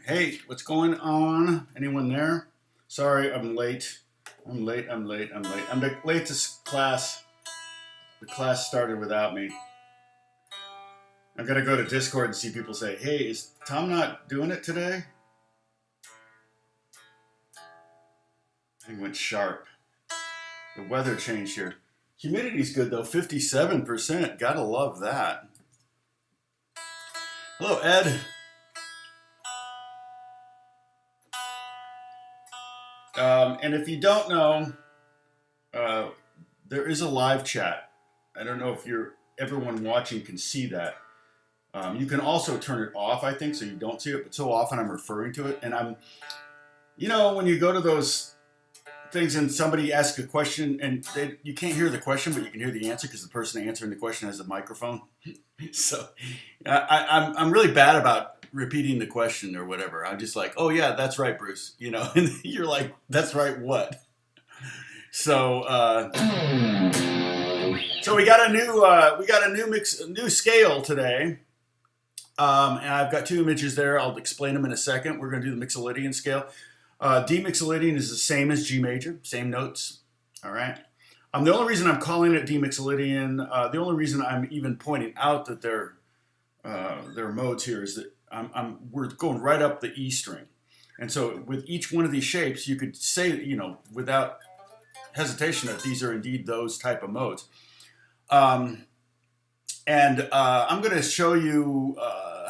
Hey, what's going on? Anyone there? Sorry, I'm late. I'm late to class. The class started without me. I'm gonna go to Discord and see people say, hey, is Tom not doing it today? I think it went sharp. The weather changed here. Humidity's good though, 57%. Gotta love that. Hello, Ed. And if you don't know, there is a live chat. I don't know if everyone watching can see that. You can also turn it off, I think, so you don't see it, but so often I'm referring to it. And when you go to those things and somebody asks a question and you can't hear the question, but you can hear the answer because the person answering the question has a microphone. So I'm really bad about repeating the question or whatever. I'm just like, oh yeah, that's right, Bruce. And you're like, that's right, what? So we got a new scale today. And I've got two images there. I'll explain them in a second. We're going to do the Mixolydian scale. D Mixolydian is the same as G major, same notes. All right. The only reason I'm calling it D Mixolydian, the only reason I'm even pointing out that there are modes here is that we're going right up the E string. And so with each one of these shapes, you could say, without hesitation that these are indeed those type of modes. I'm going to show you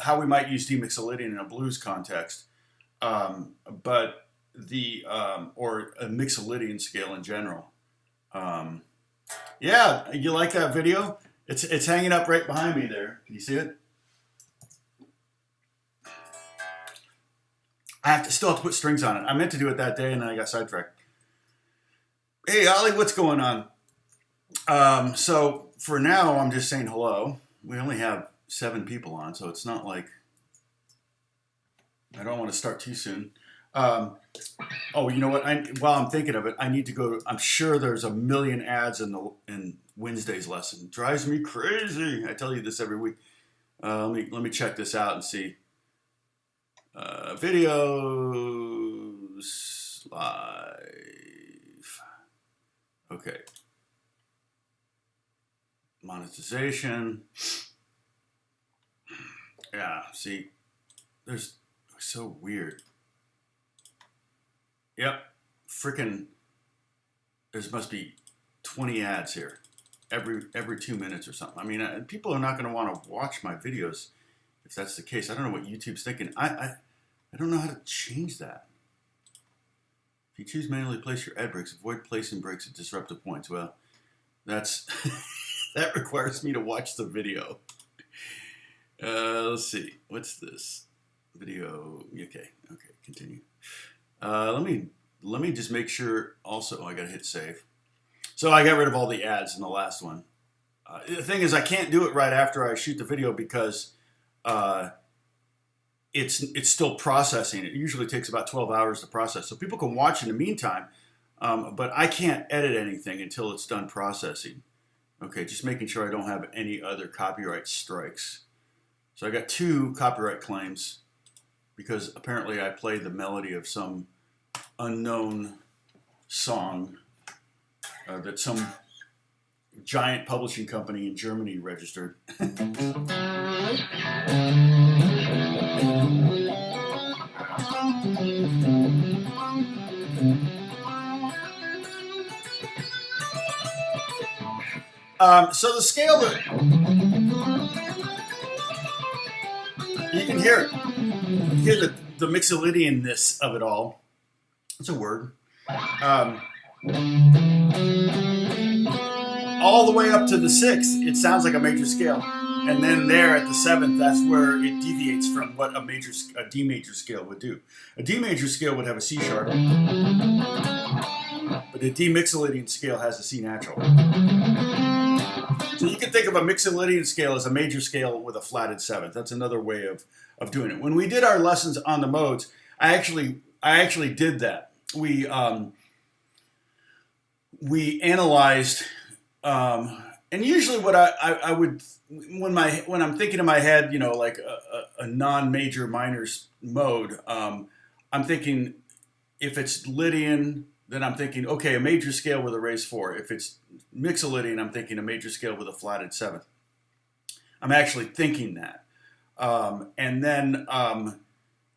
how we might use D Mixolydian in a blues context, or a Mixolydian scale in general. Yeah, you like that video? It's hanging up right behind me there. Can you see it? I still have to put strings on it. I meant to do it that day and then I got sidetracked. Hey, Ollie, what's going on? So for now, I'm just saying hello. We only have 7 people on, so it's not like I don't want to start too soon. Oh, you know what? While I'm thinking of it, I need to go. I'm sure there's a million ads in Wednesday's lesson. Drives me crazy. I tell you this every week. Let me check this out and see. Videos live. Okay. Monetization. Yeah, see, there's so weird. Yep, freaking, there must be 20 ads here every 2 minutes or something. I mean, people are not going to want to watch my videos if that's the case. I don't know what YouTube's thinking. I don't know how to change that. If you choose manually place your ad breaks, avoid placing breaks at disruptive points. Well, that's that requires me to watch the video. Let's see. What's this video? Okay, continue. Let me just make sure. Also, I gotta hit save. So I got rid of all the ads in the last one. The thing is, I can't do it right after I shoot the video because it's still processing. It usually takes about 12 hours to process, so people can watch in the meantime. But I can't edit anything until it's done processing. Okay, just making sure I don't have any other copyright strikes. So I got 2 copyright claims because apparently I played the melody of some unknown song that some giant publishing company in Germany registered. So the scale that you can hear the Mixolydian-ness of it all. It's a word. All the way up to the 6th, it sounds like a major scale. And then there at the 7th, that's where it deviates from what a D major scale would do. A D major scale would have a C sharp, but the D Mixolydian scale has a C natural. So you can think of a Mixolydian scale as a major scale with a flatted 7th. That's another way of doing it. When we did our lessons on the modes, I actually did that. We analyzed And usually what I would, when I'm thinking in my head, you know, like a non-major minors mode, I'm thinking if it's Lydian, then I'm thinking, okay, a major scale with a raised 4. If it's Mixolydian, I'm thinking a major scale with a flatted 7th. I'm actually thinking that. And then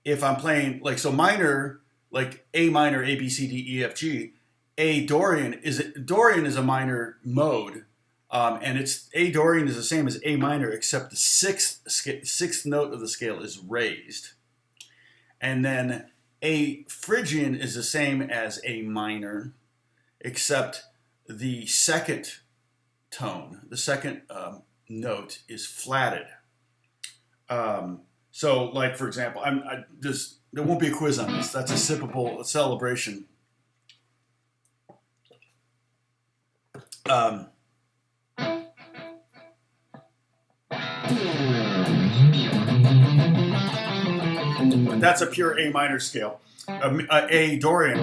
if I'm playing, like, so minor, like A minor, A, B, C, D, E, F, G, Dorian is a minor mode. And A Dorian is the same as A minor, except the sixth note of the scale is raised. And then A Phrygian is the same as A minor, except the second tone, the second note is flatted. So, like, for example, there won't be a quiz on this. That's a sippable celebration. But that's a pure A minor scale. A Dorian.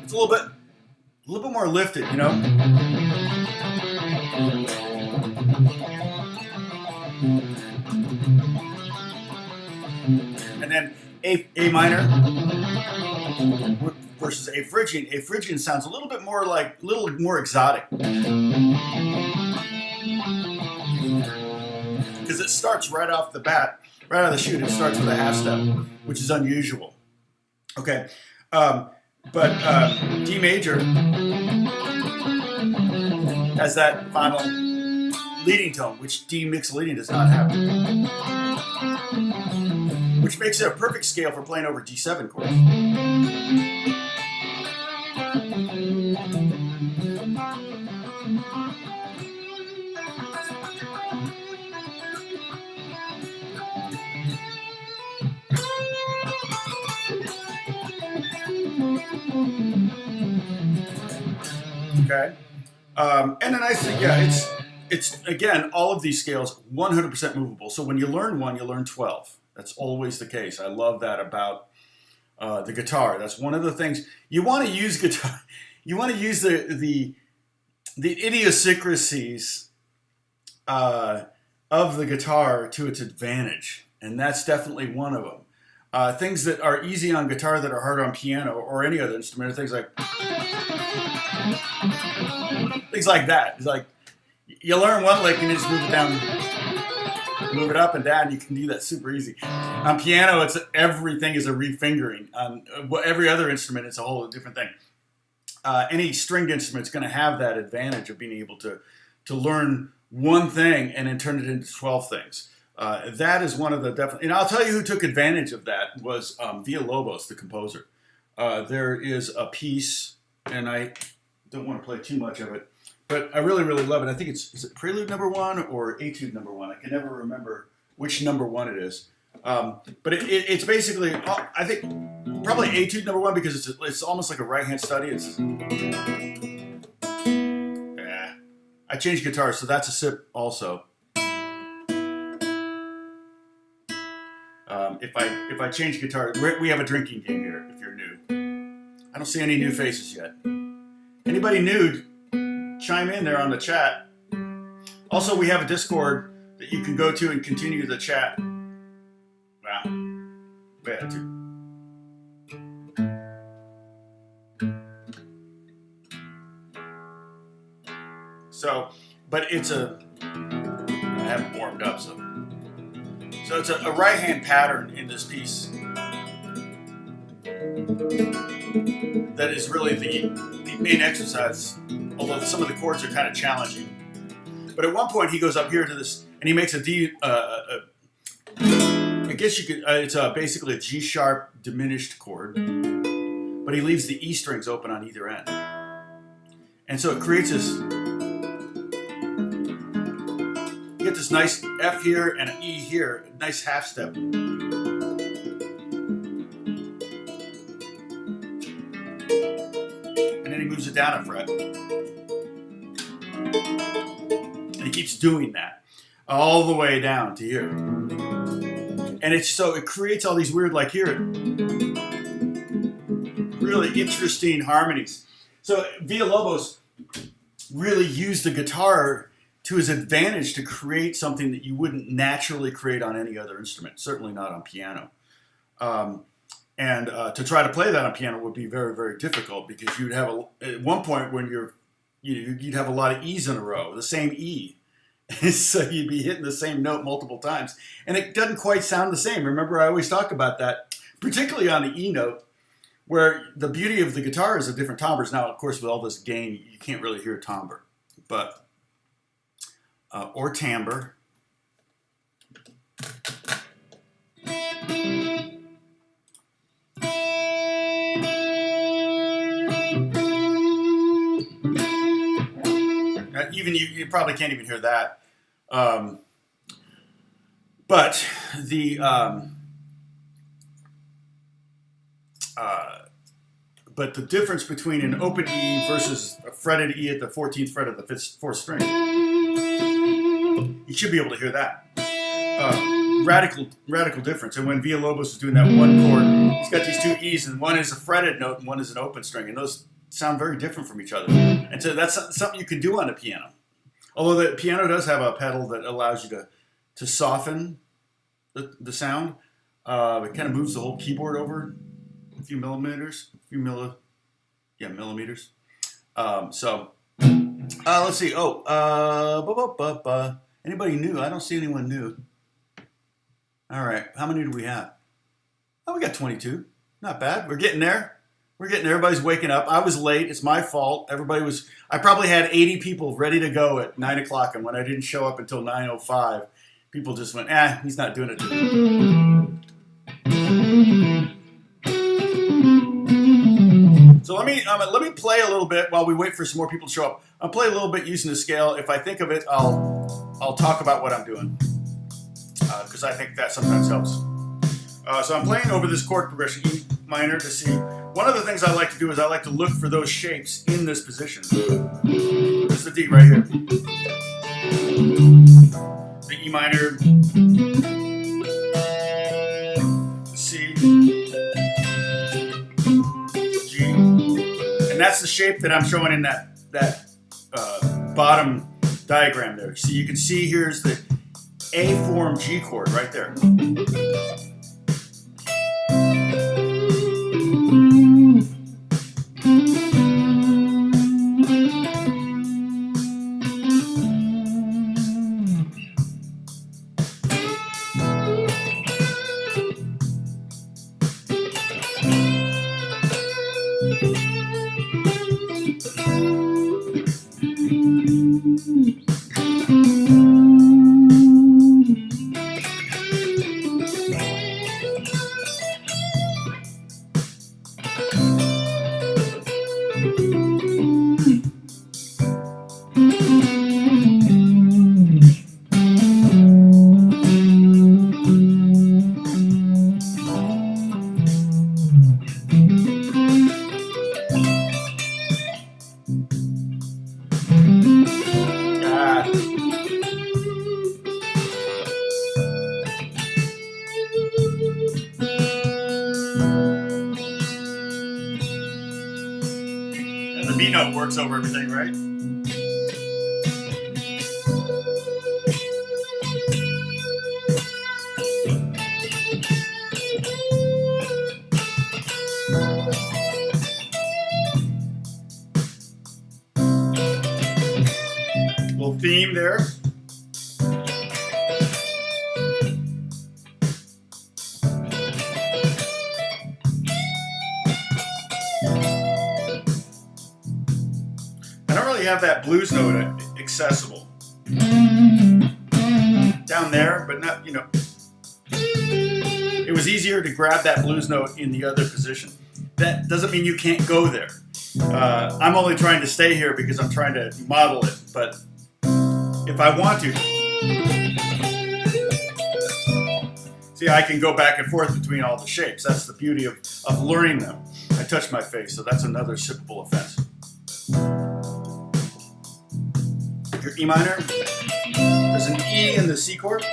It's a little bit more lifted, you know. And then A minor versus A Phrygian. A Phrygian sounds a little more exotic. Because it starts right off the bat, right out of the chute. It starts with a half step, which is unusual. Okay, but D major has that final leading tone, which D Mixolydian does not have, which makes it a perfect scale for playing over D7 chords. Okay, and the nice thing, yeah, it's again, all of these scales 100% movable. So when you learn one, you learn 12. That's always the case. I love that about the guitar. That's one of the things you want to use guitar. You want to use the idiosyncrasies of the guitar to its advantage, and that's definitely one of them. Things that are easy on guitar that are hard on piano or any other instrument are things like that. It's like you learn one lick and you just move it down, move it up and down. You can do that super easy. On piano, everything is a refingering. On every other instrument, it's a whole different thing. Any stringed instrument is going to have that advantage of being able to learn one thing and then turn it into 12 things. That is one of the definite. And I'll tell you who took advantage of that was Villalobos, the composer. There is a piece, and I don't want to play too much of it, but I really, really love it. I think is it Prelude number 1 or Etude number 1? I can never remember which number 1 it is. But it's basically, I think, probably Etude number 1 because it's almost like a right-hand study. I changed guitars, so that's a sip also. If I change guitar, we have a drinking game here. If you're new, I don't see any new faces yet. Anybody new? Chime in there on the chat. Also, we have a Discord that you can go to and continue the chat. Wow, bad too. So, but I haven't warmed up, so it's a right-hand pattern in this piece that is really the main exercise, although some of the chords are kind of challenging. But at one point he goes up here to this, and he makes a D, I guess you could, it's basically a G sharp diminished chord, but he leaves the E strings open on either end. And so it creates this, you get this nice F here and an E here, a nice half step. And then he moves it down a fret. And he keeps doing that all the way down to here. And it creates all these weird, like here, really interesting harmonies. So Villalobos really use the guitar to his advantage to create something that you wouldn't naturally create on any other instrument, certainly not on piano. And to try to play that on piano would be very, very difficult, because you'd have at one point when you'd have a lot of E's in a row, the same E. So you'd be hitting the same note multiple times, and it doesn't quite sound the same. Remember, I always talk about that, particularly on the E note, where the beauty of the guitar is the different timbres. Now, of course, with all this gain, you can't really hear timbre, but or timbre. Even you probably can't even hear that. But the difference between an open E versus a fretted E at the 14th fret of the 4th string, you should be able to hear that. Radical difference. And when Villalobos is doing that one chord, he's got these two E's, and one is a fretted note and one is an open string, and those sound very different from each other. And so that's something you can do on a piano. Although the piano does have a pedal that allows you to soften the sound. It kind of moves the whole keyboard over a few millimeters, millimeters. So let's see. Anybody new? I don't see anyone new. All right, how many do we have? Oh, we got 22. Not bad. We're getting there. Everybody's waking up. I was late. It's my fault. I probably had 80 people ready to go at 9 o'clock, and when I didn't show up until 9:05, people just went, he's not doing it today. So let me play a little bit while we wait for some more people to show up. I'll play a little bit using the scale. If I think of it, I'll talk about what I'm doing, because I think that sometimes helps. So I'm playing over this chord progression, E minor, to see. One of the things I like to do is I like to look for those shapes in this position. This is the D right here. The E minor, C, G, and that's the shape that I'm showing in that bottom diagram there. So you can see here's the A form G chord right there. B note works over everything, right? Little theme there. Have that blues note accessible down there, but not, it was easier to grab that blues note in the other position. That doesn't mean you can't go there. I'm only trying to stay here because I'm trying to model it, but if I want to, see, I can go back and forth between all the shapes. That's the beauty of learning them. I touched my face, so that's another sippable offense. Your E minor, there's an E in the C chord.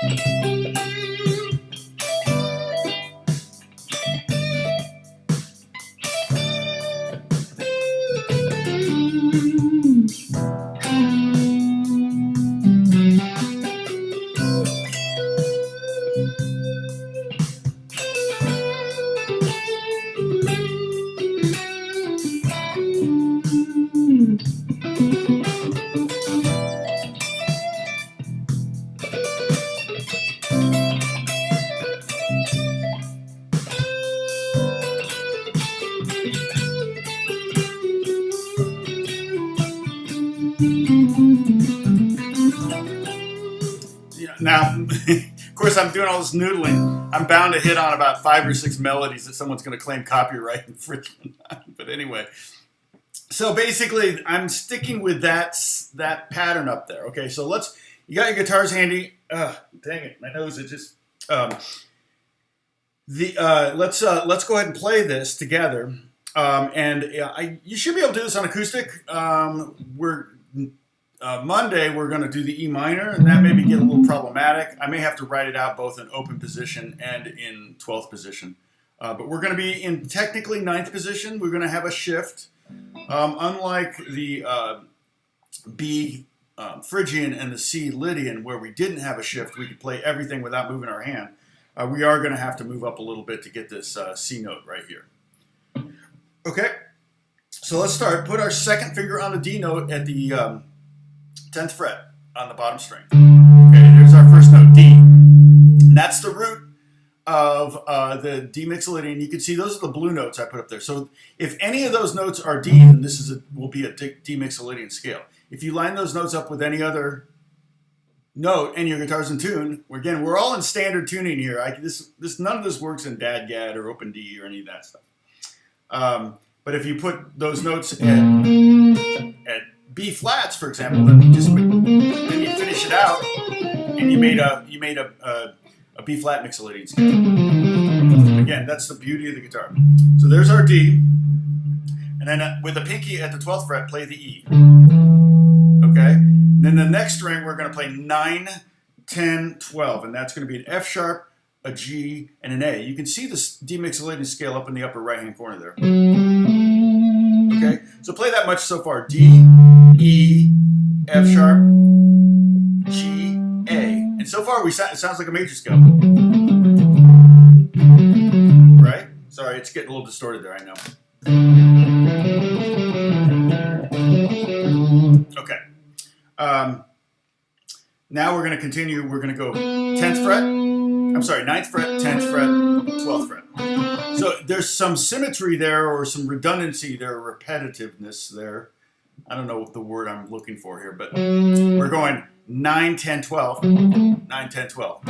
notice I'm doing all this noodling, I'm bound to hit on about 5 or 6 melodies that someone's going to claim copyright infringement on. But anyway, so basically I'm sticking with that pattern up there. Okay, so you got your guitars handy. Dang it, my nose is just. Let's go ahead and play this together. You should be able to do this on acoustic. Monday we're going to do the E minor, and that may get a little problematic. I may have to write it out both in open position and in 12th position. But we're going to be in technically 9th position. We're going to have a shift. Unlike the B Phrygian and the C Lydian, where we didn't have a shift, we could play everything without moving our hand. We are going to have to move up a little bit to get this C note right here. Okay, so let's start. Put our second finger on the D note at the 10th fret on the bottom string. Okay, there's our first note, D. And that's the root of the D Mixolydian. You can see those are the blue notes I put up there. So if any of those notes are D, then this will be a D Mixolydian scale. If you line those notes up with any other note and your guitar's in tune, again, we're all in standard tuning here. None of this works in DAD or Open D or any of that stuff. But if you put those notes at B flats, for example, then you finish it out, and you made a B flat Mixolydian scale. Again, that's the beauty of the guitar. So there's our D, and then with the pinky at the 12th fret, play the E. Okay. Then the next string we're going to play 9, 10, 12, and that's going to be an F sharp, a G, and an A. You can see this D Mixolydian scale up in the upper right-hand corner there. Okay, so play that much so far. D, E, F sharp, G, A. And so far it sounds like a major scale. Right? Sorry, it's getting a little distorted there, I know. Okay. Now we're going to continue. We're going to go 10th fret. I'm sorry, 9th fret, 10th fret, 12th fret. So there's some symmetry there or some redundancy there, repetitiveness there. I don't know the word I'm looking for here, but we're going 9, 10, 12, 9, 10, 12.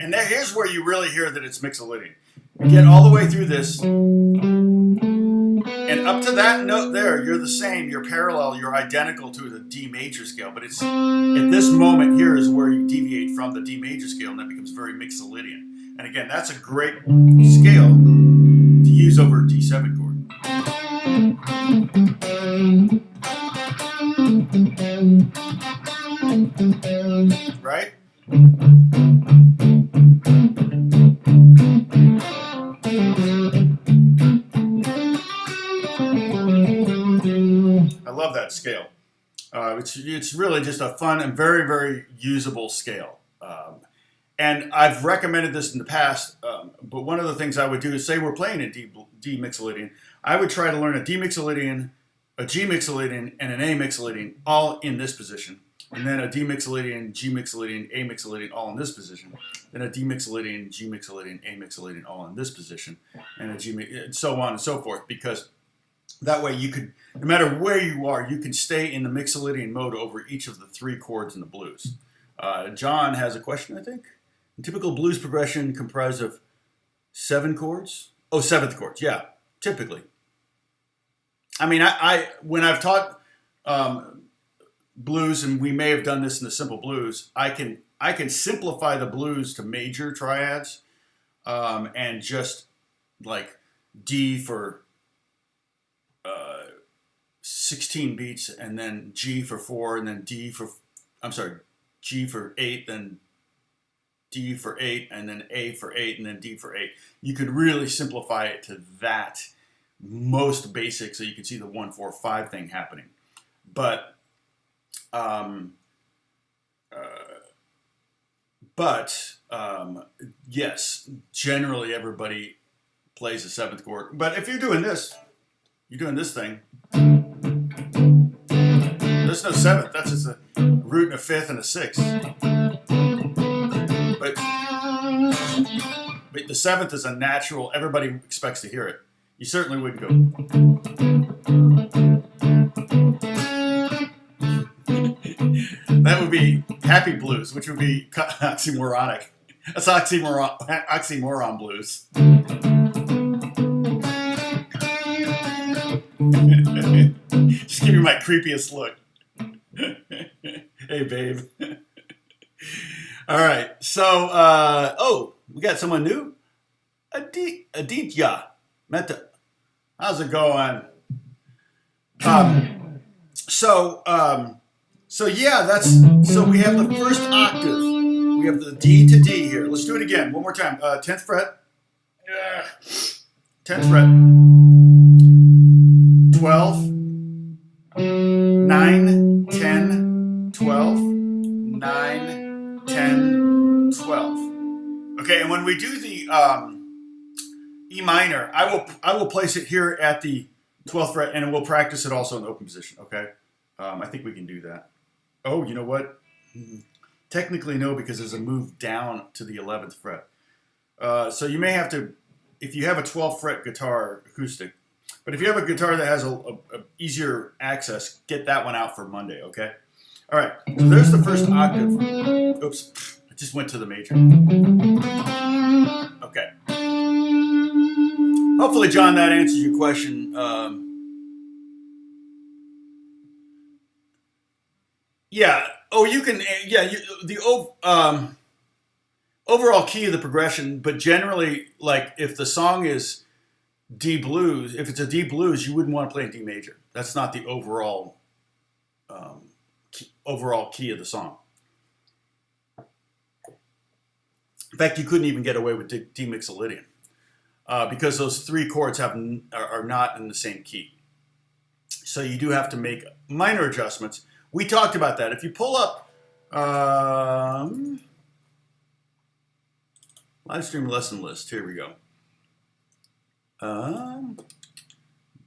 And here's where you really hear that it's Mixolydian. You get all the way through this, and up to that note there, you're the same, you're parallel, you're identical to the D major scale, but it's at this moment here is where you deviate from the D major scale, and that becomes very Mixolydian. And again, that's a great scale to use over a D7 chord. Right? I love that scale. It's really just a fun and very, very usable scale. And I've recommended this in the past, but one of the things I would do is say we're playing a D Mixolydian. I would try to learn a D Mixolydian, a G Mixolydian, and an A Mixolydian all in this position. And then a D Mixolydian, G Mixolydian, A Mixolydian all in this position. Then a D Mixolydian, G Mixolydian, A Mixolydian all in this position. And a G, and so on and so forth, because that way you could, no matter where you are, you can stay in the Mixolydian mode over each of the 3 chords in the blues. John has a question, I think. A typical blues progression comprised of 7 chords? Oh, 7th chords, yeah, typically. I mean, when I've taught blues, and we may have done this in the simple blues, I can simplify the blues to major triads, and just like D for 16 beats, and then G for 4, and then G for 8, then D for 8, and then A for 8, and then D for 8. You could really simplify it to that most basic, so you can see the 1, 4, 5 thing happening. But yes, generally everybody plays a 7th chord. But if you're doing this thing, there's no 7th. That's just a root and a 5th and a 6th. But the 7th is a natural. Everybody expects to hear it. You certainly wouldn't go. would be happy blues, which would be oxymoronic. That's oxymoron blues. Just give me my creepiest look. Hey, babe. All right. So, oh, we got someone new. Aditya Meta. How's it going? So yeah, so we have the first octave. We have the D to D here. Let's do it again. One more time. 10th fret. 10th fret. 12. 9, 10, 12. 9, 10, 12. Okay, and when we do the E minor, I will place it here at the 12th fret, and we'll practice it also in the open position, okay? I think we can do that. Oh, you know what? Technically, no, because there's a move down to the 11th fret. So you may have to, if you have a 12th fret guitar acoustic, but if you have a guitar that has a easier access, get that one out for Monday, okay? All right, so there's the first octave. Oops, I just went to the major. Okay. Hopefully, John, that answers your question. Yeah. Oh, you can. Yeah. The overall key of the progression, but generally, like if the song is D blues, if it's a D blues, you wouldn't want to play in D major. That's not the overall key of the song. In fact, you couldn't even get away with D Mixolydian because those three chords are not in the same key. So you do have to make minor adjustments. We talked about that. If you pull up live stream lesson list, here we go.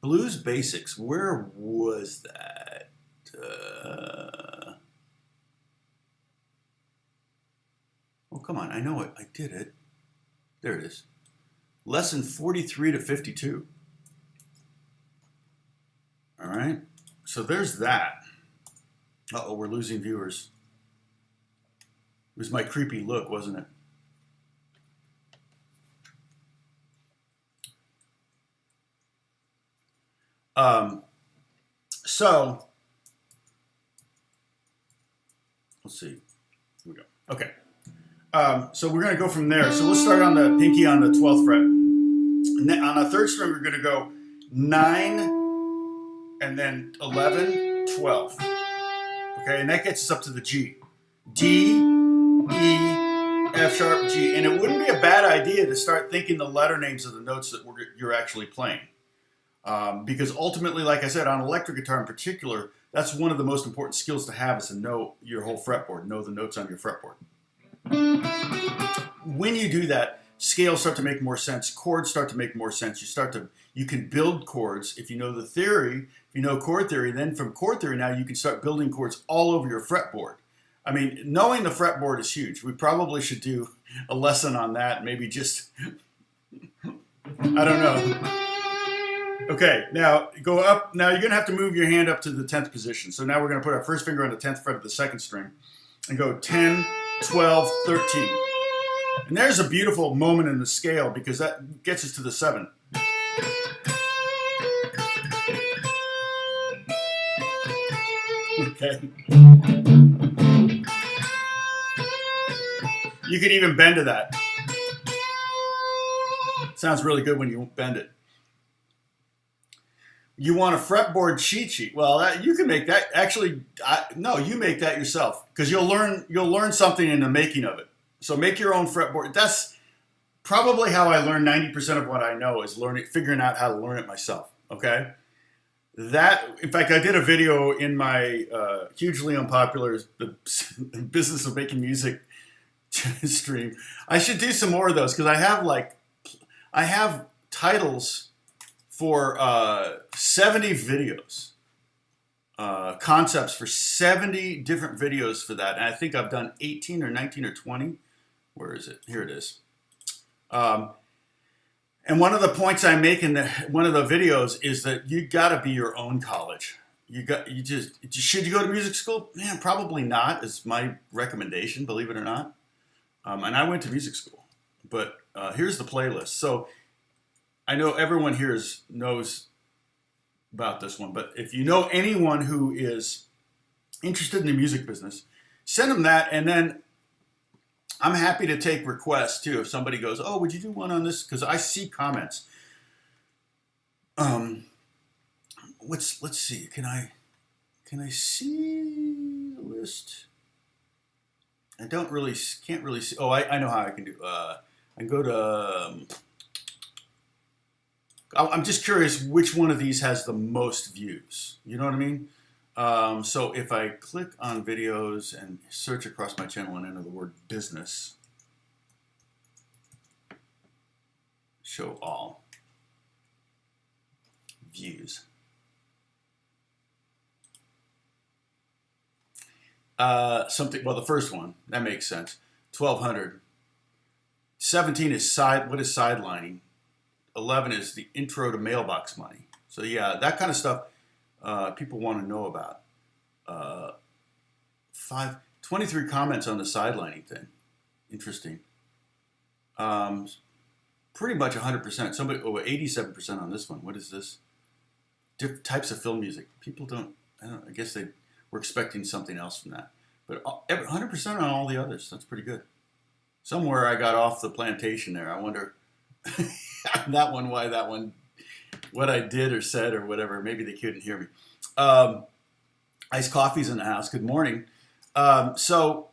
Blues basics. Where was that? Oh, come on. I know it. I did it. There it is. Lesson 43 to 52. All right. So there's that. Uh-oh, we're losing viewers. It was my creepy look, wasn't it? So let's see. Here we go. Okay. So we're going to go from there. So let's start on the pinky on the 12th fret. And then on the third string, we're going to go 9 and then 11, 12. Okay, and that gets us up to the G. D, E, F sharp, G. And it wouldn't be a bad idea to start thinking the letter names of the notes that you're actually playing. Because ultimately, like I said, on electric guitar in particular, that's one of the most important skills to have is to know your whole fretboard, know the notes on your fretboard. When you do that, scales start to make more sense, chords start to make more sense. You can build chords. If you know the theory, if you know chord theory, then from chord theory now you can start building chords all over your fretboard. I mean, knowing the fretboard is huge. We probably should do a lesson on that, maybe just, I don't know. Okay, now go up. Now you're going to have to move your hand up to the 10th position. So now we're going to put our first finger on the 10th fret of the second string and go 10, 12, 13. And there's a beautiful moment in the scale because that gets us to the 7. Okay. You can even bend to that. Sounds really good when you bend it. You want a fretboard cheat sheet? Well, you can make that. Actually, no, you make that yourself because you'll learn something in the making of it. So make your own fretboard. That's probably how I learned 90% of what I know is figuring out how to learn it myself. Okay. In fact, I did a video in my hugely unpopular The Business of Making Music stream. I should do some more of those because I have titles for 70 videos, concepts for 70 different videos for that. And I think I've done 18 or 19 or 20. Where is it? Here it is. And one of the points I make in one of the videos is that you got to be your own college. should you go to music school? Man, probably not is my recommendation, believe it or not. And I went to music school, but here's the playlist. So I know everyone here knows about this one, but if you know anyone who is interested in the music business, send them that, and then I'm happy to take requests too. If somebody goes, "Oh, would you do one on this?" Because I see comments. Let's see. Can I see the list? I can't really see. Oh, I know how I can do. I can go to. I'm just curious which one of these has the most views. You know what I mean? So if I click on videos and search across my channel and enter the word business, show all views. Well, the first one, that makes sense. 1,200. 17 is what is sidelining. 11 is the intro to mailbox money. So yeah, that kind of stuff people want to know about. 23 comments on the sidelining thing. Interesting. Pretty much 100%. 87% on this one. What is this? Different types of film music. People I guess they were expecting something else from that. But 100% on all the others. That's pretty good. Somewhere I got off the plantation there. I wonder why that one, what I did or said or whatever. Maybe they couldn't hear me. Iced coffee's in the house. Good morning. So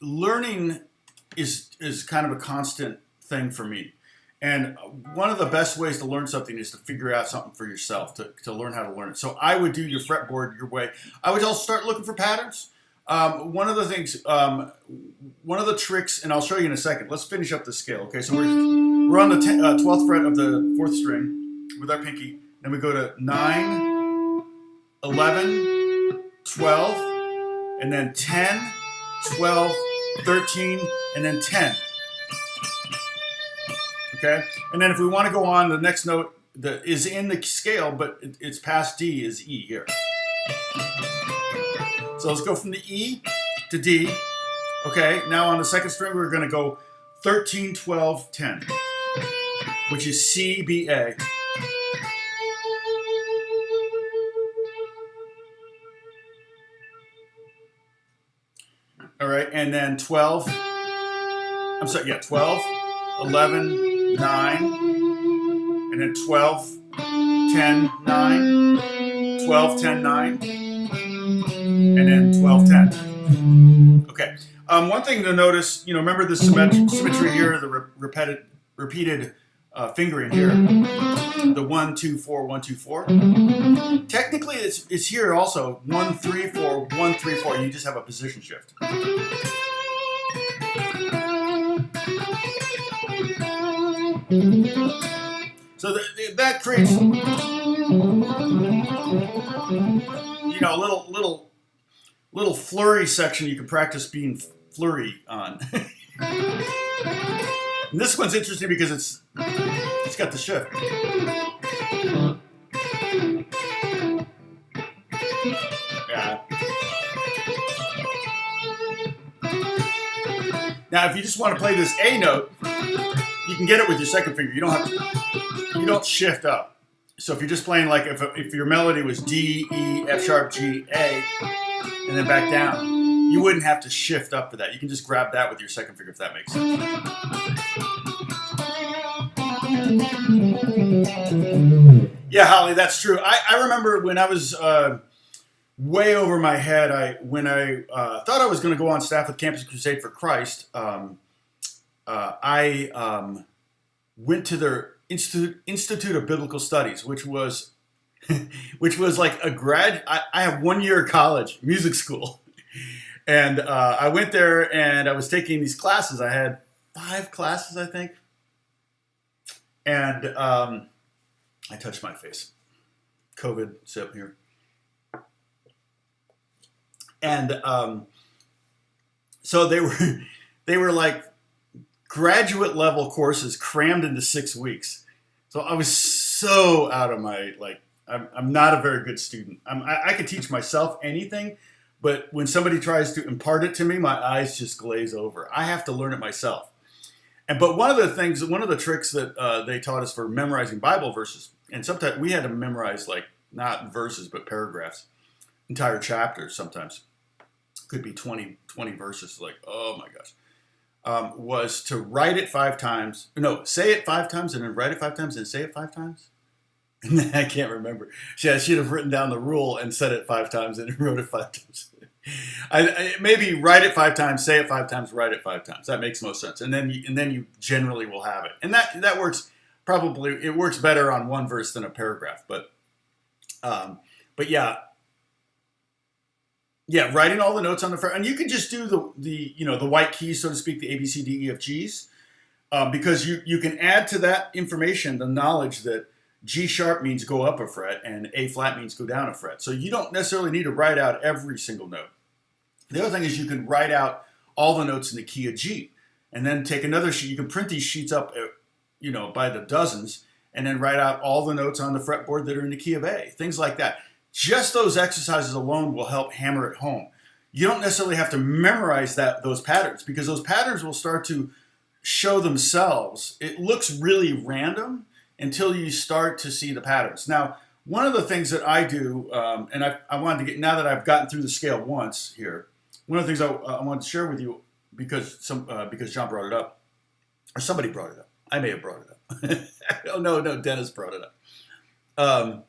learning is kind of a constant thing for me. And one of the best ways to learn something is to figure out something for yourself, to learn how to learn it. So I would do your fretboard your way. I would also start looking for patterns. One of the things, one of the tricks, and I'll show you in a second. Let's finish up the scale. Okay, so we're on the 12th fret of the 4th string with our pinky. Then we go to 9, 11, 12, and then 10, 12, 13, and then 10. Okay, and then if we want to go on, the next note that is in the scale, but it's past D is E here. So let's go from the E to D. Okay, now on the second string, we're going to go 13, 12, 10, which is C, B, A. All right, and then 12, 11, 9, and then 12, 10, 9, 12, 10, 9, and then 12, 10. Okay. One thing to notice, remember the symmetry here, the repeated fingering here, the 1, 2, 4, 1, 2, 4. Technically, it's here also 1, 3, 4, 1, 3, 4. You just have a position shift. So that creates, a little flurry section you can practice being flurry on. And this one's interesting because it's got the shift. Yeah. Now, if you just want to play this A note, you can get it with your second finger. You don't shift up. So if you're just playing like if your melody was D, E, F sharp, G, A, and then back down, you wouldn't have to shift up for that. You can just grab that with your second finger if that makes sense. Yeah, Holly, that's true. I remember when I was way over my head, when I thought I was going to go on staff with Campus Crusade for Christ, I went to their Institute of Biblical Studies, which was like I have 1 year of college, music school. And I went there and I was taking these classes. I had 5 classes, I think. And I touched my face. COVID sip here. And so they were like graduate level courses crammed into 6 weeks. So I was so out of my I'm not a very good student. I can teach myself anything, but when somebody tries to impart it to me, my eyes just glaze over. I have to learn it myself. But one of the tricks that they taught us for memorizing Bible verses, and sometimes we had to memorize like not verses but paragraphs, entire chapters. Sometimes could be 20 verses. Like, oh my gosh. Was to write it 5 times. No, say it 5 times and then write it 5 times and say it 5 times. I can't remember. I should have written down the rule and said it 5 times and wrote it 5 times. I maybe write it 5 times, say it 5 times, write it 5 times. That makes most sense. And then you generally will have it. And that works. Probably it works better on one verse than a paragraph. But yeah. Yeah, writing all the notes on the front, and you can just do the white keys, so to speak, the A, B, C, D, E, F, G's, because you can add to that information the knowledge that G sharp means go up a fret and A flat means go down a fret. So you don't necessarily need to write out every single note. The other thing is you can write out all the notes in the key of G, and then take another sheet. You can print these sheets up, by the dozens, and then write out all the notes on the fretboard that are in the key of A. Things like that. Just those exercises alone will help hammer it home. You don't necessarily have to memorize those patterns, because those patterns will start to show themselves. It looks really random until you start to see the patterns. Now, one of the things that I do, and I wanted to get, now that I've gotten through the scale once here, one of the things I wanted to share with you, because John brought it up, or somebody brought it up. I may have brought it up. Oh, no, Dennis brought it up.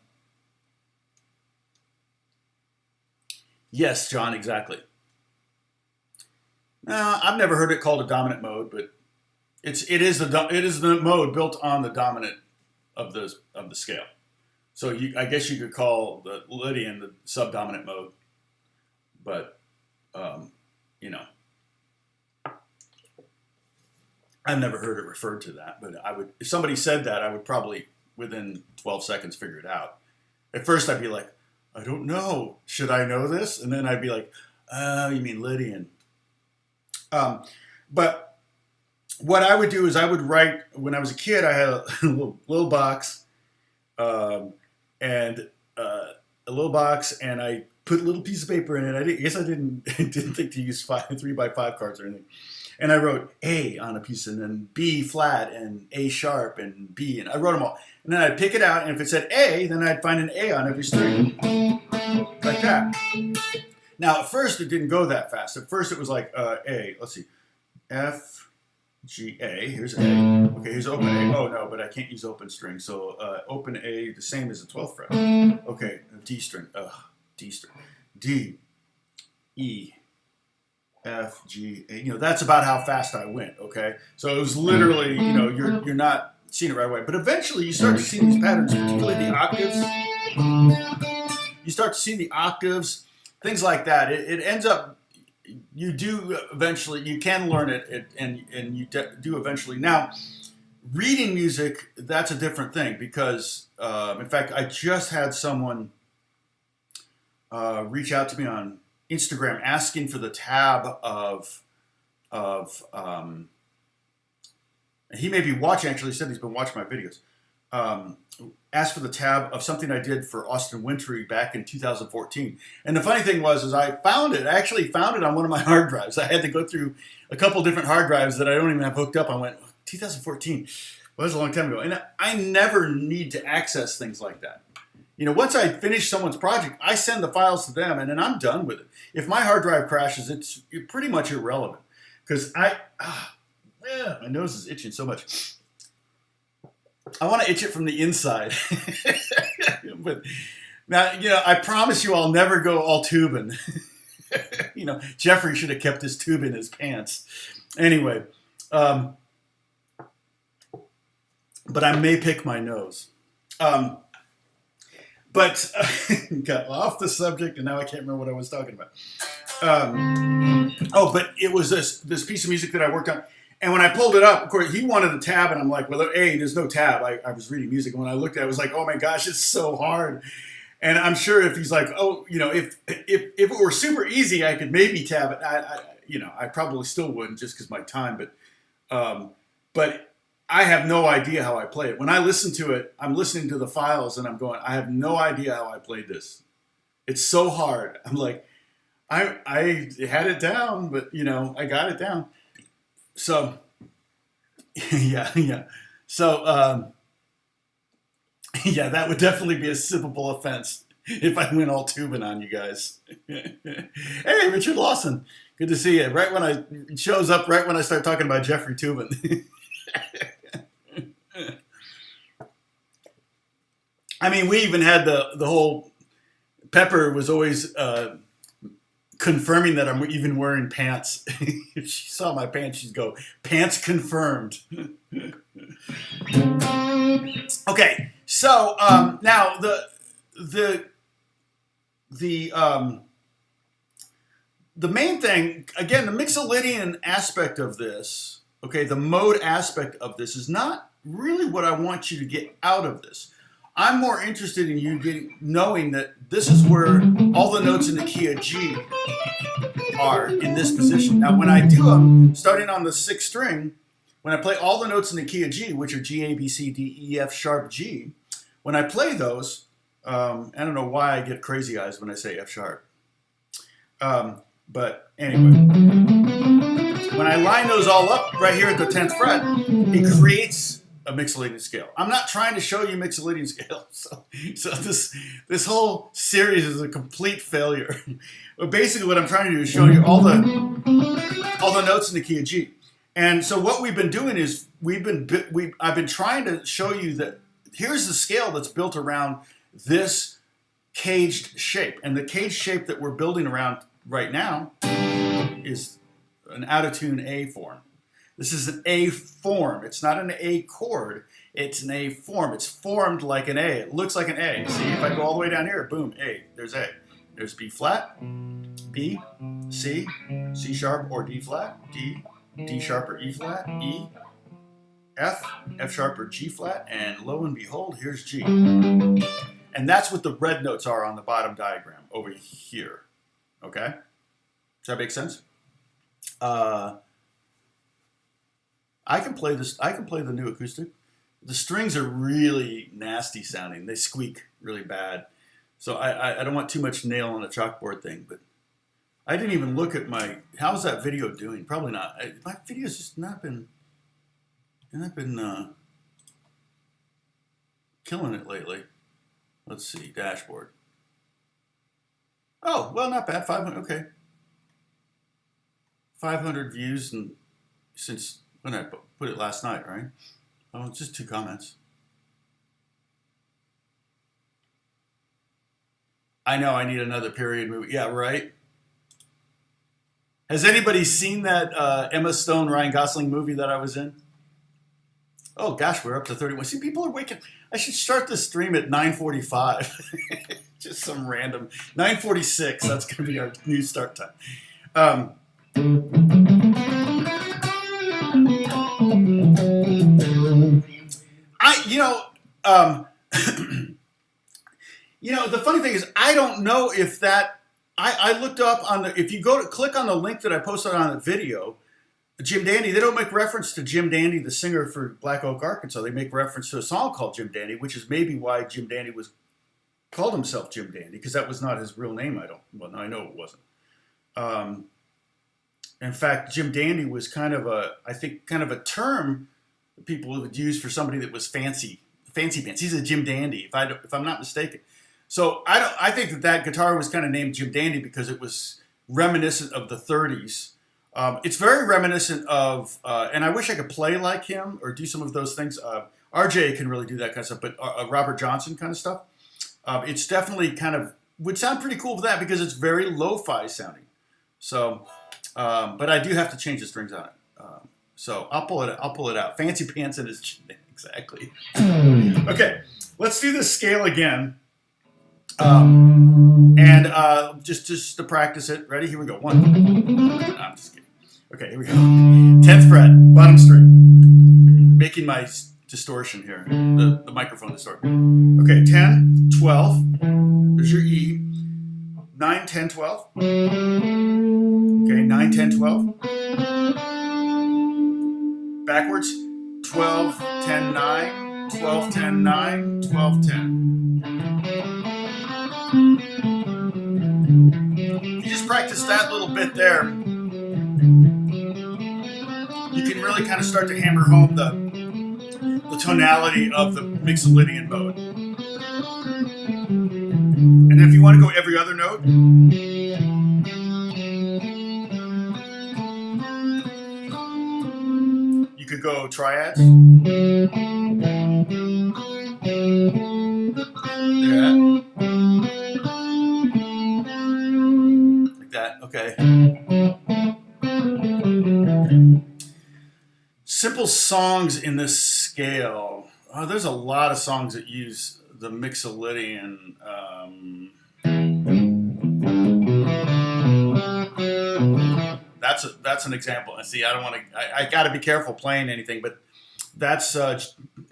Yes, John, exactly. I've never heard it called a dominant mode, but it is the mode built on the dominant of the scale. So I guess you could call the Lydian the subdominant mode, but I've never heard it referred to that. But if somebody said that, I would probably within 12 seconds figure it out. At first, I'd be like, I don't know. Should I know this? And then I'd be like, oh, you mean Lydian. But what I would do is I would write, when I was a kid, I had a little box, and I put a little piece of paper in it. I guess I didn't think to use 3x5 cards or anything. And I wrote A on a piece, and then B flat, and A sharp, and B, and I wrote them all. And then I'd pick it out, and if it said A, then I'd find an A on every string, like that. Now, at first, it didn't go that fast. At first, it was like A. Let's see, F, G, A. Here's A. Okay, here's open A. Oh, no, but I can't use open string. So open A, the same as the 12th fret. Okay, D string. D string. D, E, F, G, A. That's about how fast I went, okay? So it was literally, you're not seeing it right away. But eventually you start to see these patterns, particularly the octaves. You start to see the octaves, things like that. It ends up, you do eventually, you can learn it, and you do eventually. Now, reading music, that's a different thing, because, in fact, I just had someone reach out to me on Instagram asking for the tab of he may be watching, actually said he's been watching my videos, asked for the tab of something I did for Austin Wintry back in 2014. And the funny thing was, I actually found it on one of my hard drives. I had to go through a couple different hard drives that I don't even have hooked up. I went, 2014, well, that was a long time ago. And I never need to access things like that. Once I finish someone's project, I send the files to them, and then I'm done with it. If my hard drive crashes, it's pretty much irrelevant, because my nose is itching so much. I want to itch it from the inside. But now, I promise you I'll never go all tubing. Jeffrey should have kept his tube in his pants. Anyway, but I may pick my nose. But got off the subject, and now I can't remember what I was talking about. But it was this piece of music that I worked on. And when I pulled it up, of course, he wanted a tab, and I'm like, well, A, there's no tab. I was reading music, and when I looked at it, I was like, oh my gosh, it's so hard. And I'm sure if he's like, if it were super easy, I could maybe tab it. I probably still wouldn't, just because my time. But I have no idea how I play it. When I listen to it, I'm listening to the files and I'm going, I have no idea how I played this. It's so hard. I'm like, I had it down, but you know, I got it down. So, yeah. So, yeah, that would definitely be a sippable offense if I went all tubing on you guys. Hey, Richard Lawson, good to see you. Right when it shows up, right when I start talking about Jeffrey Tubin. I mean, we even had the whole Pepper was always confirming that I'm even wearing pants. If she saw my pants, she'd go, "Pants confirmed." Okay, so now the main thing, again, the Mixolydian aspect of this, okay, the mode aspect of this is not really what I want you to get out of this. I'm more interested in you knowing that this is where all the notes in the key of G are in this position. Now, when I do them, starting on the 6th string, when I play all the notes in the key of G, which are G, A, B, C, D, E, F sharp, G, when I play those, I don't know why I get crazy eyes when I say F sharp. But anyway, when I line those all up right here at the 10th fret, it creates a Mixolydian scale. I'm not trying to show you Mixolydian scale, so this whole series is a complete failure. But basically, what I'm trying to do is show you all the notes in the key of G. And so what we've been doing is I've been trying to show you that here's the scale that's built around this caged shape, and the caged shape that we're building around right now is an out of tune A form. This is an A form. It's not an A chord. It's an A form. It's formed like an A. It looks like an A. See, if I go all the way down here, boom, A. There's A. There's B flat, B, C, C sharp or D flat, D, D sharp or E flat, E, F, F sharp or G flat, and lo and behold, here's G. And that's what the red notes are on the bottom diagram over here. Okay? Does that make sense? I can play this. I can play the new acoustic. The strings are really nasty sounding. They squeak really bad. So I don't want too much nail on a chalkboard thing. But I didn't even look at my. How's that video doing? Probably not. My video's just not been killing it lately. Let's see, dashboard. Oh, well, not bad. 500. Okay. 500 views, and since when I put it last night, right? Oh, it's just 2 comments. I know I need another period movie. Yeah, right. Has anybody seen that Emma Stone, Ryan Gosling movie that I was in? Oh gosh, we're up to 31. See, people are waking. I should start the stream at 9:45. Just some random 9:46. That's going to be our new start time. The funny thing is, I don't know if that. I looked up on the. If you go to click on the link that I posted on the video, Jim Dandy. They don't make reference to Jim Dandy, the singer for Black Oak, Arkansas. They make reference to a song called Jim Dandy, which is maybe why Jim Dandy called himself Jim Dandy, because that was not his real name. I know it wasn't. In fact, Jim Dandy was kind of a term that people would use for somebody that was fancy pants. He's a Jim Dandy, if I'm not mistaken. So I think that guitar was kind of named Jim Dandy because it was reminiscent of the 30s. It's very reminiscent of, and I wish I could play like him or do some of those things. RJ can really do that kind of stuff, but Robert Johnson kind of stuff. It's definitely would sound pretty cool for that because it's very lo-fi sounding. So, but I do have to change the strings on it. So I'll pull it out. Fancy pants in his chin. Exactly. Okay, let's do this scale again. Just to practice it. Ready? Here we go. 1. No, I'm just kidding. Okay, here we go. 10th fret, bottom string. Making my distortion here. The microphone distortion. Okay, 10, 12. There's your E. 9, 10, 12. Okay, 9, 10, 12. Backwards. 12, 10, 9, 12, 10, 9, 12, 10. You just practice that little bit there, you can really kind of start to hammer home the tonality of the Mixolydian mode. And if you want to go every other note, you could go triads. Yeah. Like that, okay. Simple songs in this scale. Oh, there's a lot of songs that use the Mixolydian. That's an example. And see, I don't want to. I got to be careful playing anything, but that's E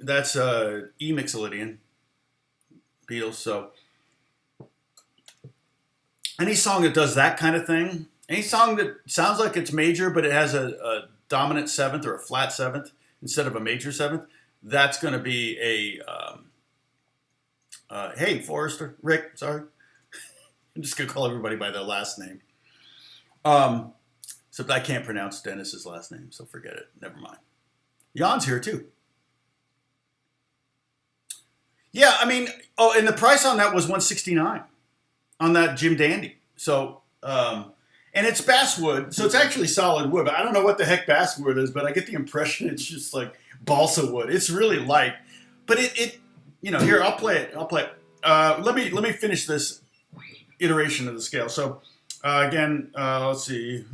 Mixolydian, Beatles. So any song that does that kind of thing, any song that sounds like it's major, but it has a dominant seventh or a flat seventh instead of a major seventh, that's going to be a, hey, Forrester, Rick, sorry. I'm just going to call everybody by their last name. Except I can't pronounce Dennis's last name, so forget it. Never mind. Jan's here too. Yeah, I mean, oh, and the price on that was $169 on that Jim Dandy. So, and it's basswood, so it's actually solid wood. But I don't know what the heck basswood is, but I get the impression it's just like balsa wood. It's really light, but it you know, here, I'll play it. Let me finish this iteration of the scale. So again, let's see.